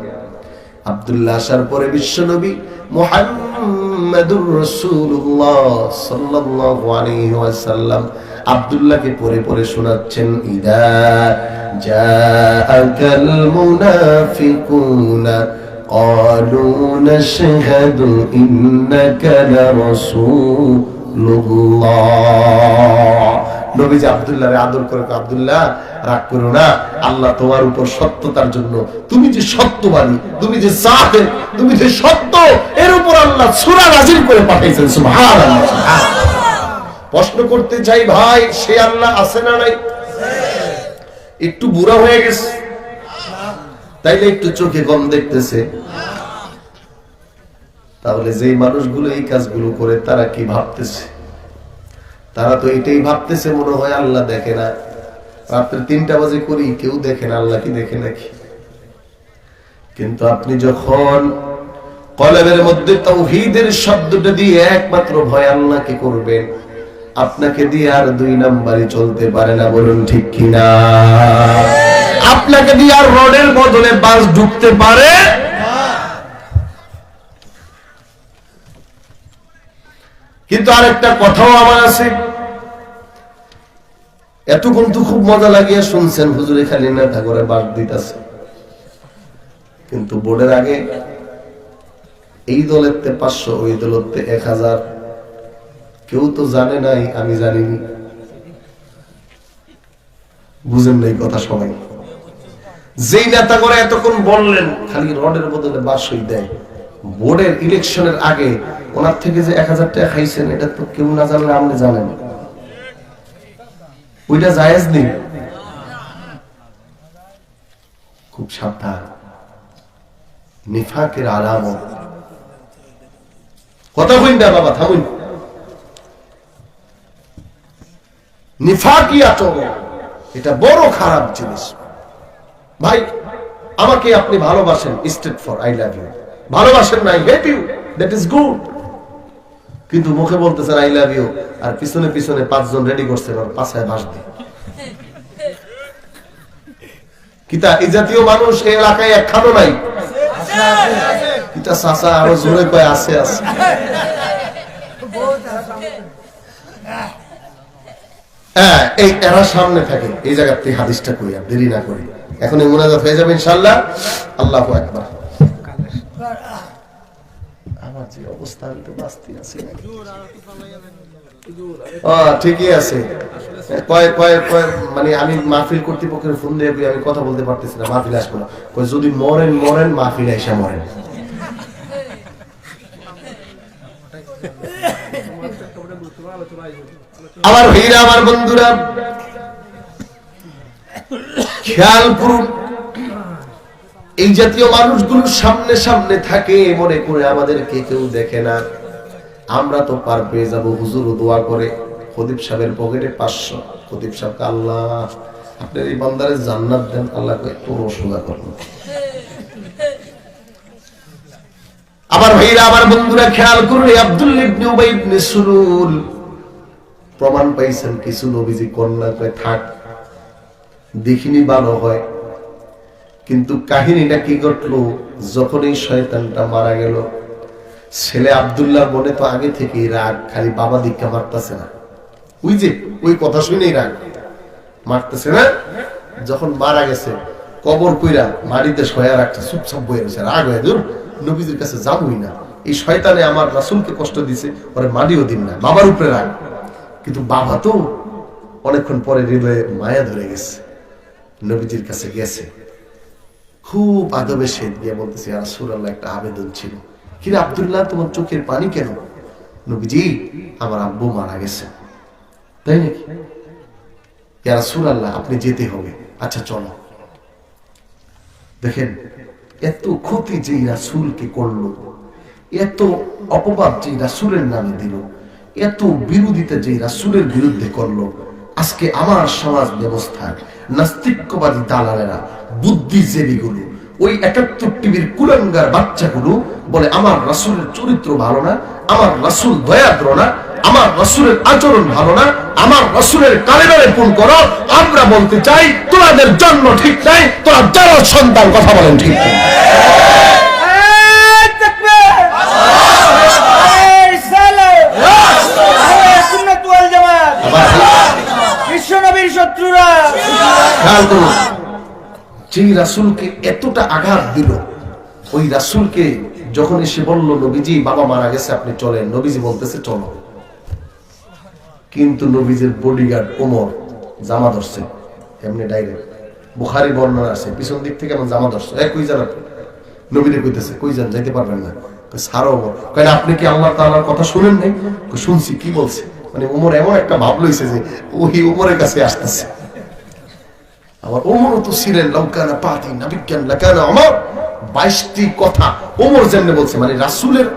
আব্দুল্লাহ আসার পরে বিশ্বনবী মুহাম্মাদুর রাসূলুল্লাহ সাল্লাল্লাহু আলাইহি ওয়াসাল্লাম আব্দুল্লাহকে পড়ে পড়ে শোনাচ্ছেন, ইদা জাআকাল মুনাফিকুনা ক্বালু নাশহাদু ইন্নাকা লারাসূলুল্লাহ। নবীজি আব্দুল্লাহরে আদর করে, আব্দুল্লাহ রাগ করো না, আল্লাহ তোমার উপর সত্যতার জন্য, তুমি যে সত্যবাদী, তুমি যে জাহেদ, তুমি যে সত্য, এর উপর আল্লাহ সূরা নাযিল করে পাঠাইছেন। সুবহানাল্লাহ। প্রশ্ন করতে চাই ভাই, সে আল্লাহ আছে না নাই? একটু বুড়া হয়ে গেছে তাইলে একটু চোখে কম দেখতেছে, তাহলে যেই মানুষগুলো এই কাজগুলো করে তারা কি ভাবতেছে? তারা তো এটাই ভাবতেছে মনে হয় আল্লাহ দেখে না। রাত্রে 3টা বাজে করি, কেউ দেখে না, আল্লাহ কি দেখে নাকি? কিন্তু আপনি যখন কলবের মধ্যে তাওহীদের শব্দটা দিয়ে একমাত্র ভয় আল্লাহকে করবেন, আপনাকে দিয়ে আর 2 নাম্বারই চলতে পারে না, বলুন ঠিক কিনা? আপনাকে দিয়ে আর রোডের বদলে বাস ঢুকতে পারে না। কিন্তু আরেকটা কথাও আমার আছে, এতক্ষণ তো খুব মজা লাগিয়ে শুনছেন, হুজুরে খালি নেতা করে বাস দিতেছে, কিন্তু বোর্ডের আগে এই দলেতে 500, ওই দলেতে 1000, কেউ তো জানে নাই, আমি জানিনি। বুঝেন নাই কথা সবাই? যেই নেতা করে এতক্ষণ বললেন খালি রডের বদলে বাসই দেয়, বোর্ডের ইলেকশনের আগে ওনার থেকে যে 1000 টাকা খাইছেন, এটা তো কেউ না জানলে আপনি জানেন, ওইটা জায়েজ নেই। খুব সাবধান, নিফাকের আলামত। কথা কইন না বাবা, থামুন। নিফাকি আচরণ এটা বড় খারাপ জিনিস। ভাই আমাকে আপনি ভালোবাসেন, state for I love you, ভালোবাসেন না I hate you, that is good, কিন্তু মুখে বলতেছেন আই লাভ ইউ, আর পিছনে পিছনে 5 জন রেডি করছেন আর পাছায় বাস দিয়ে। কিতা এই জাতীয় মানুষ এই এলাকায় একখানো নাই? কিতা চাচা আরো জোরে কয় আছে আছে। হ্যাঁ, এই এরা সামনে থাকে, এই জায়গার থেকে হাদিসটা কই আর দেরি না করি, এখন এই মুনাজাত হয়ে যাবে ইনশাআল্লাহ। আল্লাহু আকবার। আমার যে অবস্থা, আমি তো বাস্তি আছি না। ঠিকই আছে। মানে আমি মাহফিল কর্তৃপক্ষের ফোন দিয়ে আমি কথা বলতে পারতেছি না, মাহফিল আসবো না। যদি মরেন মাহফিল এসে মরেন। আমার ভাইরা, আমার বন্ধুরা, খেয়াল করুন, এই জাতীয় মানুষগুলো সামনে সামনে থাকে, মনে করে আমাদেরকে কেউ দেখে না। আমরা তো পার পেয়ে যাবো। হুজুর দোয়া করে খতিব সাহেবের পকেটে 500। খতিব সাহেবকে, আল্লাহ আপনার এই বান্দারে জান্নাত দেন, আল্লাহ কোনো সোজা করুন। আমার ভাইরা, আমার বন্ধুরা, খেয়াল করুন, আব্দুল্লাহ ইবনে উবাই ইবনে সুলুল প্রমাণ পাইছেন কিছু নবীজি কন্যা কয় থাক, দেখিনি ভালো হয়। কিন্তু কাহিনীটা কি ঘটলো, যখন এই শয়তানটা মারা গেল, ছেলে আব্দুল্লাহ মনে তো আগে থেকেই রাগ, খালি বাবা দীক্ষা মারতেছে না, ওই যে ওই কথা শুনেই রাগ মারতেছে না। যখন মারা গেছে, কবর কইরা মাটিতে শোয়া রাখছে, চুপচাপ বয়ে রয়েছে, রাগ হয়ে দূর নবীজির কাছে যাবই না, এই শয়তানে আমার রাসূলকে কষ্ট দিছে, পরে মাটিও দিন না, বাবার উপরে রাগ। কিন্তু বাবা তো অনেকক্ষণ পরে হৃদয়ে মায়া ধরে গেছে, নবীজির কাছে গেছে, খুব আদবে সেদ দিয়ে বলতেছে, ইয়া রাসূলুল্লাহ, একটা আবেদন ছিল। কিরে আব্দুল্লাহ, তোমার চোখের পানি কেন? নবীজি, আমার আব্বু মারা গেছে। তাই নাকি? ইয়া রাসূলুল্লাহ, আপনি যেতে হবে। আচ্ছা চলো। দেখেন, এত ক্ষতি যে রাসূলকে করলো, এত অপবাদ যে রাসূলের নামে দিল, এত বিরোধিতা যে রাসূলের বিরুদ্ধে করলো, আজকে আমার সমাজ ব্যবস্থায় নাস্তিকবাদী দালালেরা, বুদ্ধিজীবীগুলো, ওই ৭১ টিভির কুলাঙ্গার বাচ্চাগুলো বলে আমার রাসূলের চরিত্র ভালো না, আমার রাসূল দয়াদ্র না, আমার রাসূলের আচরণ ভালো না, আমার রাসূলের কালেমারে পূর্ণ করো। আমরা বলতে চাই, তোমাদের জন্ম ঠিক নাই, তোরা যারা সন্তান, কথা বলেন ঠিক নাই। যে রাসূলকে এতটা আঘাত দিল, ওই রাসূলকে যখন এসে বলল, নবীজি বাবা মারা গেছে, আপনি চলেন, নবীজি বলতেছে চলো। কিন্তু নবীজির বডিগার্ড ওমর জামা ধরছে, এমনি ডাইরেক্ট বুখারী বর্ণনা আছে, পিছন দিক থেকে এমন জামা ধরছে, কই যান আপনি? নবীরে কইতেছে, কই যান, যাইতে পারবেন না। ছাড়ো ওমর। কয় আপনি কি আল্লাহ তাআলার কথা শুনেন নাই? শুনছি। কি বলছে? মানে ওমর এমন একটা ভাব লইছে যে ওই ওমরের কাছে আসতেছে। আবার ওমরও তো ছিলেন, লাউকানা পাতি নাবিজ্ঞান লাকানা ওমর, 22টি কথা ওমর যেমনে বলছে, মানে রাসূলের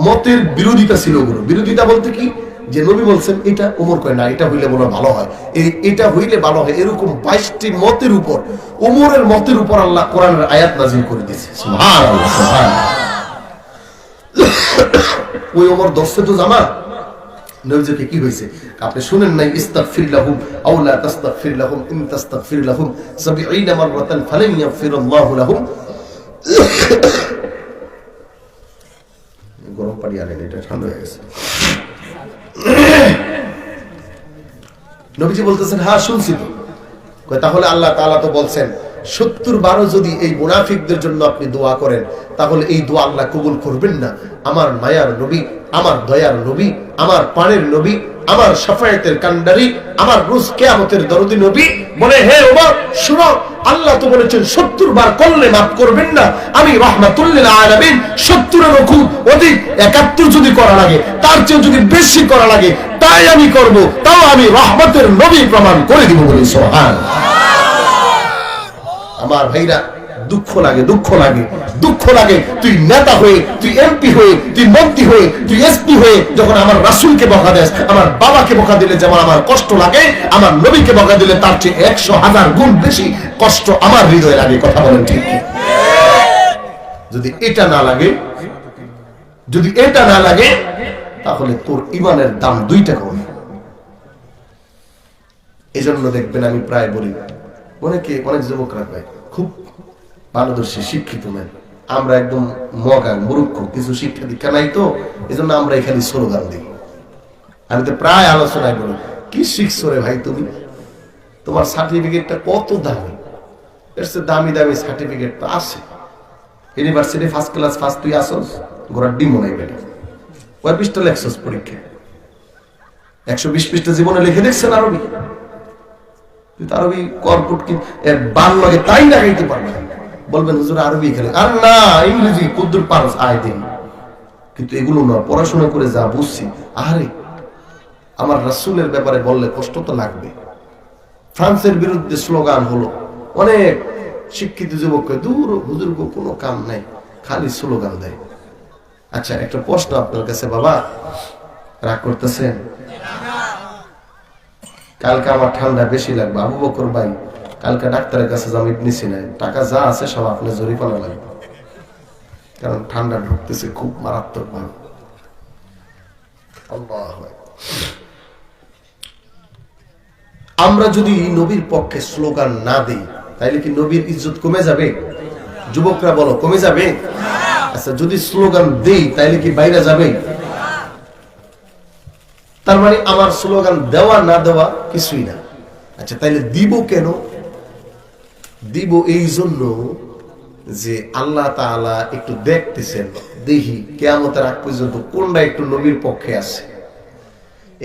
মতের বিরোধিতা ছিল ওগুলো। বিরোধিতা বলতে কি, যে নবী বলছেন এটা, ওমর কয় না, এটা হইলে মনে ভালো হয়, এটা হইলে ভালো হয়, এরকম 22টি মতের উপর, ওমরের মতের উপর আল্লাহ কোরআনের আয়াত নাযিল করে দিয়েছে। সুবহানাল্লাহ, সুবহানাল্লাহ। ওই ওমর দশে তো জামা, নবীজিকে কি হয়েছে আপনি শুনেন নাই? ইস্তাগফির লাহুম আও লা তাস্তাগফির লাহুম ইন তাস্তাগফির লাহুম 70 মাররাতান ফালান ইয়াগফিরাল্লাহু লাহুম। গরম পানি আনেন, এটা ঠান্ডা হয়ে গেছে। নবীজি বলতেছেন, হ্যাঁ শুনছি তো। কয় তাহলে আল্লাহ তাআলা তো বলছেন 70 বারও যদি এই মুনাফিকদের জন্য আপনি দোয়া করেন, তাহলে এই দোয়া আল্লাহ কবুল করবেন না। আমার মায়ার নবী, আমার দয়ার নবী, আমার পানের নবী, আমার শাফায়াতের কান্ডারি, আমার রোজ কিয়ামতের দরদি নবী বলে, হে ওমর শুনো, আল্লাহ তো বলেছেন 70 বার করলে মাফ করবেন না। আমি রাহমাতুল লিল আলামিন, 70-এরও খুব অধিক 71 যদি করা লাগে, তার চেয়ে যদি বেশি করা লাগে, তাই আমি করব, তাও আমি রহমতের নবী প্রমাণ করে দিব বলি সুবহানাল্লাহ। আমার ভাইরা, দুঃখ লাগে, দুঃখ লাগে, দুঃখ লাগে। তুই নেতা হয়ে, তুই এমপি হয়ে, তুই মন্ত্রী হয়ে, তুই এসপি হয়ে যখন আমার রাসূলকে বকা দেস, আমার বাবাকে বকা দিলে যেমন আমার কষ্ট লাগে, আমার নবীকে বকা দিলে তার চেয়ে 100,000 গুণ বেশি কষ্ট আমার হৃদয়ে লাগে। কথা বলেন ঠিক কি? যদি এটা না লাগে, যদি এটা না লাগে, তাহলে তোর ইমানের দাম 2 টাকা হবে। এজন্য দেখবেন আমি প্রায় বলি, অনেক যুবকরা ভাই খুব পারদর্শী, শিক্ষিত নেন, আমরা একদম মগা মূর্খ, কিছু শিক্ষা দীক্ষা নাই, তো এজন্য আমরা এখানে স্লোগান দিই। আমি তো প্রায় আলোচনায় বলি, কি শিখছো রে ভাই তুমি? তোমার সার্টিফিকেটটা কত দামি, এর চেয়ে দামি দামি সার্টিফিকেট তো আছে। ইউনিভার্সিটি ফার্স্ট ক্লাস ফার্স্ট তুই আসস, গোড়ার ডিমো নাই বেটা। কয় পৃষ্ঠা লেখছস পরীক্ষা? 120 পৃষ্ঠা জীবনে লিখে দেখছেন আরবি? তুই তো আরবি কর্পুট কি বান লাগে তাই লাগাইতে পারবে না। বলবেন হুজুর আরবি খেলে, আর না ইংরেজি কদ্দুর পারস আয় দিন। কিন্তু এগুলো না, পড়াশোনা করে যা বুঝছি, আরে আমার রাসূলের ব্যাপারে বললে কষ্ট তো লাগবে। ফ্রান্সের বিরুদ্ধে স্লোগান হলো, অনেক শিক্ষিত যুবককে দূর হুজুর কোনো কাম নাই, খালি স্লোগান দেয়। আচ্ছা একটা প্রশ্ন আপনার কাছে, বাবা রাগ করতেছেন? কালকে আমার ঠান্ডা বেশি লাগবে, আবু বকর ভাই কালকে ডাক্তারের কাছে জামিত নিছি না, টাকা যা আছে সব আপনার জরিপানা লাগবে, কারণ ঠান্ডা ঢুকতেছে খুব মারাত্মক ভাবে। আমরা যদি নবীর পক্ষে স্লোগান না দেই তাইলে কি নবীর ইজ্জত কমে যাবে? যুবকরা বলো, কমে যাবে? আচ্ছা যদি স্লোগান দেই তাইলে কি বাইরে যাবে? তার মানে আমার স্লোগান দেওয়া না দেওয়া কিছুই না। আচ্ছা তাইলে দিব কেন? দিব এই জন্য যে আল্লাহ তাআলা একটু দেখতেছেন, দেখি কিয়ামতের আগ পর্যন্ত কোনটা একটু নবীর পক্ষে আছে।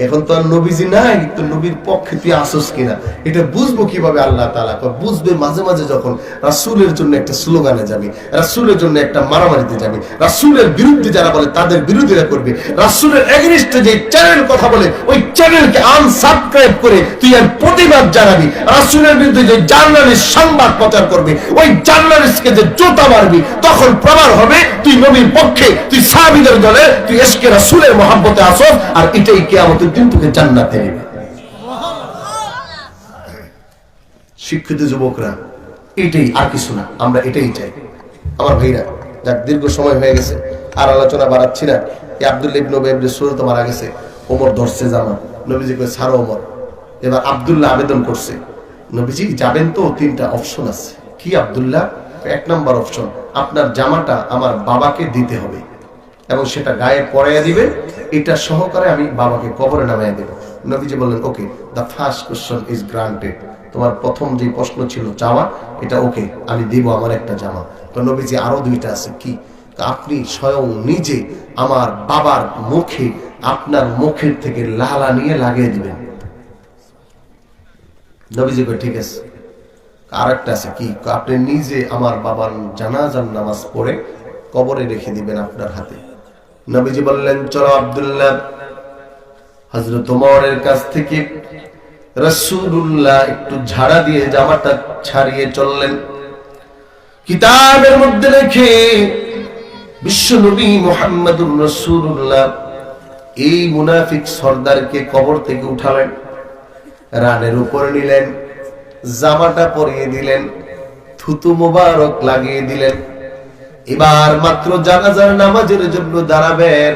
এখন তো আর নবীজি নাই, তো নবীর পক্ষে তুই আসস কিনা এটা বুঝবো কিভাবে? আল্লাহ তাআলা বুঝবে মাঝে মাঝে যখন রাসূলের জন্য একটা স্লোগানে যাবে, রাসূলের জন্য একটা মারামারিতে যাবে, রাসূলের বিরুদ্ধে যারা বলে তাদের বিরোধিতা করবে, রাসূলের এগেইনস্টে যে চ্যানেল কথা বলে ওই চ্যানেলকে আনসাবস্ক্রাইব করে তুই আর প্রতিবাদ জানাবি, রাসূলের বিরুদ্ধে যে জার্নালিস্ট সংবাদ প্রচার করবে ওই জার্নালিস্টকে যে জোতা মারবি, তখন প্রমাণ হবে তুই নবীর পক্ষে, তুই সাহাবীদের দলে, তুই ইশকে রাসূলের মহব্বতে আসস। আর এটাই কিয়ামতের দিন তোকে জান্নাতে নেবে। শিক্ষিত যুবকরা এটাই, আর কিছু না, আমরা এটাই চাই। আমার ভাইরা, যাক দীর্ঘ সময় হয়ে গেছে, আর আলোচনা বাড়াচ্ছি না। এই আব্দুল্লাহ ইবনে উবাই ইবনে সুলুল তো মারা গেছে, ওমর ধরছে জামা, নবীজি কই ছাড়ো ওমর। এবার আব্দুল্লাহ আবেদন করছে, নবীজি যাবেন তো? তিনটা অপশন আছে। কি আব্দুল্লাহ? এক নাম্বার অপশন, আপনার জামাটা আমার বাবাকে দিতে হবে এবং সেটা গায়ে পরাইয়া দিবে, এটা সহকারে আমি বাবাকে কবরে নামাইয়া দেব। নবীজি বললেন okay, the first question is granted. তোমার প্রথম যে প্রশ্ন ছিল চাওয়া, এটা ওকে, আমি দিব আমার একটা জামা। তো নবীজি আরো দুইটা আছে। কি? আপনি স্বয়ং নিজে আমার বাবার মুখে আপনার মুখের থেকে লালা নিয়ে লাগিয়ে দিবেন। নবীজি কই ঠিক আছে। আর একটা আছে। কি? আপনি নিজে আমার বাবার জানাজার নামাজ পড়ে কবরে রেখে দিবেন আপনার হাতে। নবীজি বললেন চলো আব্দুল্লাহ। হযরত ওমরের কাছ থেকে রাসূলুল্লাহ একটু ঝাড়া দিয়ে জামাটা ছাড়িয়ে চললেন। কিতাবের মধ্যে লেখে বিশ্ব নবী মুহাম্মদুর রাসূলুল্লাহ এই মুনাফিক সর্দারকে কবর থেকে উঠালেন, রানের উপর নিলেন, জামাটা পরিয়ে দিলেন, থুতু মোবারক লাগিয়ে দিলেন। এবার মাত্র জানাজার নামাজের জন্য দাঁড়াবেন।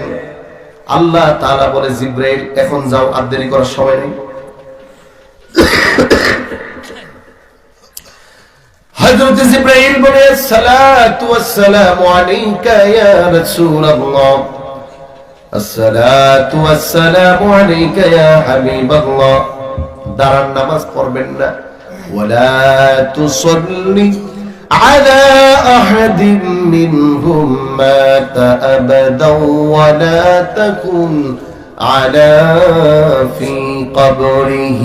আল্লাহ তাআলা বলে জিবরাইল এখন যাও, আর দেরি করার সময় নেই। হযরত জিবরাইল বলে আসসালাতু ওয়াসসালামু আলাইকা ইয়া রাসূলুল্লাহ, আসসালাতু ওয়াসসালামু আলাইকা ইয়া হাবিবাল্লাহ। দাঁড়ান, নামাজ পড়বেন না। ওয়ালা তুসাল্লি على أحد منهم مات أبدا ولا تكن على في قبره।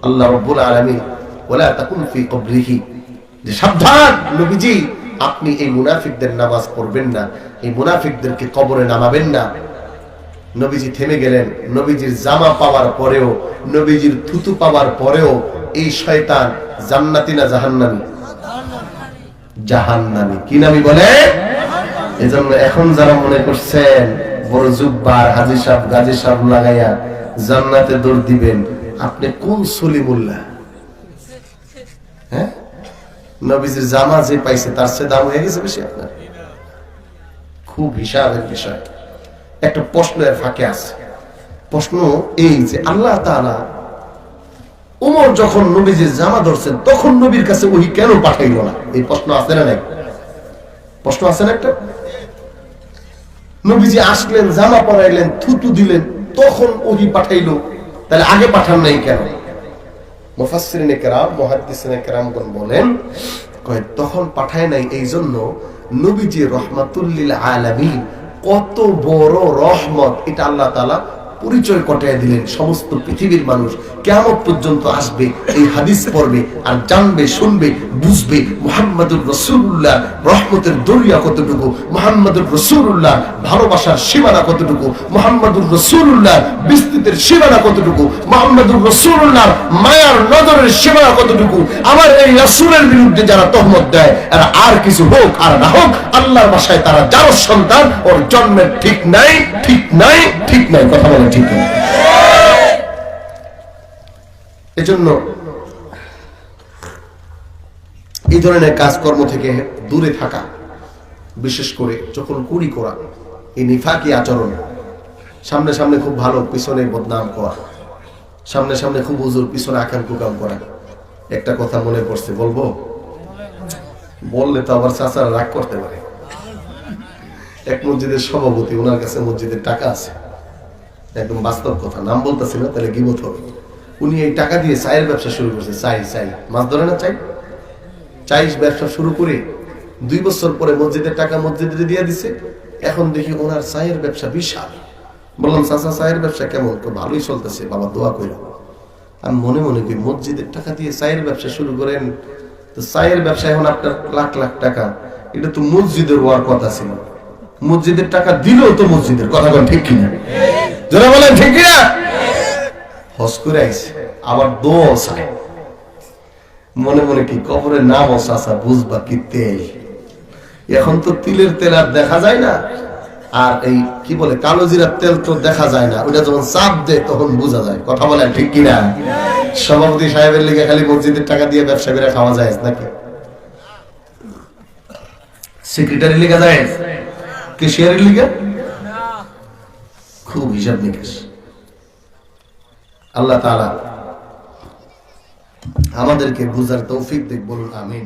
আল্লাহ রাব্বুল আলামিন ওয়ালা তাকুন ফি কবরিহি, যে সাবধান নবীজি আপনি এই মুনাফিকদের নামাজ পড়বেন না, এই মুনাফিকদেরকে কবরে নামাবেন না। নবীজি থেমে গেলেন। নবীজির জামা পাওয়ার পরেও, নবীজির থুতু পাওয়ার পরেও এই শয়তান জান্নাতি না জাহান্নামী? জাহান্নামী। কি নামী বলে? এজন্য এখন যারা মনে করছেন বড় জুব্বার হাজী সাহেব গাজী সাহেব লাগাইয়া জান্নাতে দৌড় দিবেন, আপনি কোন সলিমুল্লাহ? হ্যাঁ, নবীজির জামা যে পাইছে তার চেয়ে দাম হয়ে গেছে বেশি আপনার? খুব হিসাবের বিষয়। একটা প্রশ্নের ফাঁকে আছে। প্রশ্ন এই যে আল্লাহ তাআলা ওমর যখন নবীজির জামা ধরছেন তখন নবীর কাছে ওহী কেন পাঠাইল না? এই প্রশ্ন আছে না নাই? প্রশ্ন আছে না একটা? নবীজি আসলেন, জামা পরাইলেন, থুতু দিলেন, তখন ওহী পাঠাইল, তাহলে আগে পাঠান নাই কেন? মুফাসসিরিনে কেরাম, মুহাদ্দিসিনে কেরামগণ বলেন তখন পাঠায় নাই এই জন্য নবীজি রাহমাতুল লিল আলামিন, কত বড় রহমত এটা আল্লাহ তাআলা পরিচয় কটায় দিলেন। সমস্ত পৃথিবীর মানুষ কিয়ামত পর্যন্ত আসবে, এই হাদিস পড়বে আর জানবে, শুনবে, বুঝবে মুহাম্মাদুর রাসূলুল্লাহ রহমতের দরিয়া কতটুকু, মুহাম্মাদুর রাসূলুল্লাহ ভালোবাসার সীমানা কতটুকু, মুহাম্মাদুর রাসূলুল্লাহ বিস্তৃতির সীমানা কতটুকু, মুহাম্মাদুর রাসূলুল্লাহ মায়ার নজরের সীমানা কতটুকু। আমার এই রাসূলের বিরুদ্ধে যারা তহমত দেয়, এরা আর কিছু হোক আর না হোক, আল্লাহর ভাষায় তারা যার সন্তান, ওর জন্মের ঠিক নাই, ঠিক নাই, ঠিক নাই। কথা বলেন ঠিক নাই? এজন্য এই ধরনের কাজকর্ম থেকে দূরে থাকা, বিশেষ করে যখন কুড়ি করা, এই নিফাকি আচরণ, সামনে সামনে খুব ভালো, পিছনে বদনাম করা, সামনে সামনে খুব হুজুর, পিছনে আকাম কুকাম করা। একটা কথা মনে পড়ছে, বলবো? বললে তো আবার চাচারা রাগ করতে পারে। এক মসজিদের সভাপতি, ওনার কাছে মসজিদের টাকা আছে, একদম বাস্তব কথা, নাম বলতেছি না তাহলে গিবত হবে। উনি এই টাকা দিয়ে চায়ের ব্যবসা শুরু করছে। চাই মাছ ধরে না, চাই ব্যবসা শুরু করে 2 বছর পরে মসজিদের টাকা মসজিদে দিয়ে দিছে। এখন দেখি ওনার চায়ের ব্যবসা বিশাল। বললাম, চাচা চায়ের ব্যবসা কেমন? তো ভালোই চলতেছে, বাবা দোয়া কইরা। আমি মনে মনে করি, মসজিদের টাকা দিয়ে চায়ের ব্যবসা শুরু করেন, তো চায়ের ব্যবসা এখন আপনার লাখ লাখ টাকা, এটা তো মসজিদের হওয়ার কথা ছিল। মসজিদের টাকা দিলেও তো মসজিদের, কথা বলেন ঠিক কিনা? যারা বলেন ঠিক কিনা? হজ করে আইছে, আবার দোয়া চায়। মনে মনে কি কবরের নাম চাচা বুঝবা কি তেল। এখন তো তিলের তেল আর দেখা যায় না, আর এই কি বলে কালো জিরার তেল তো দেখা যায় না। ওটা যখন চাপ দেয় তখন বোঝা যায়। কথা বলেন ঠিক কিনা? সভাপতি সাহেবের লিগে খালি মসজিদের টাকা দিয়ে ব্যবসা করে খাওয়া যায় নাকি? সেক্রেটারি লিগে যায়, কেশিয়ারের লিগে খুব হিসাব নিকাশ। আল্লাহ তাআলা আমাদেরকে বুঝার তৌফিক দিক, বলুন আমিন।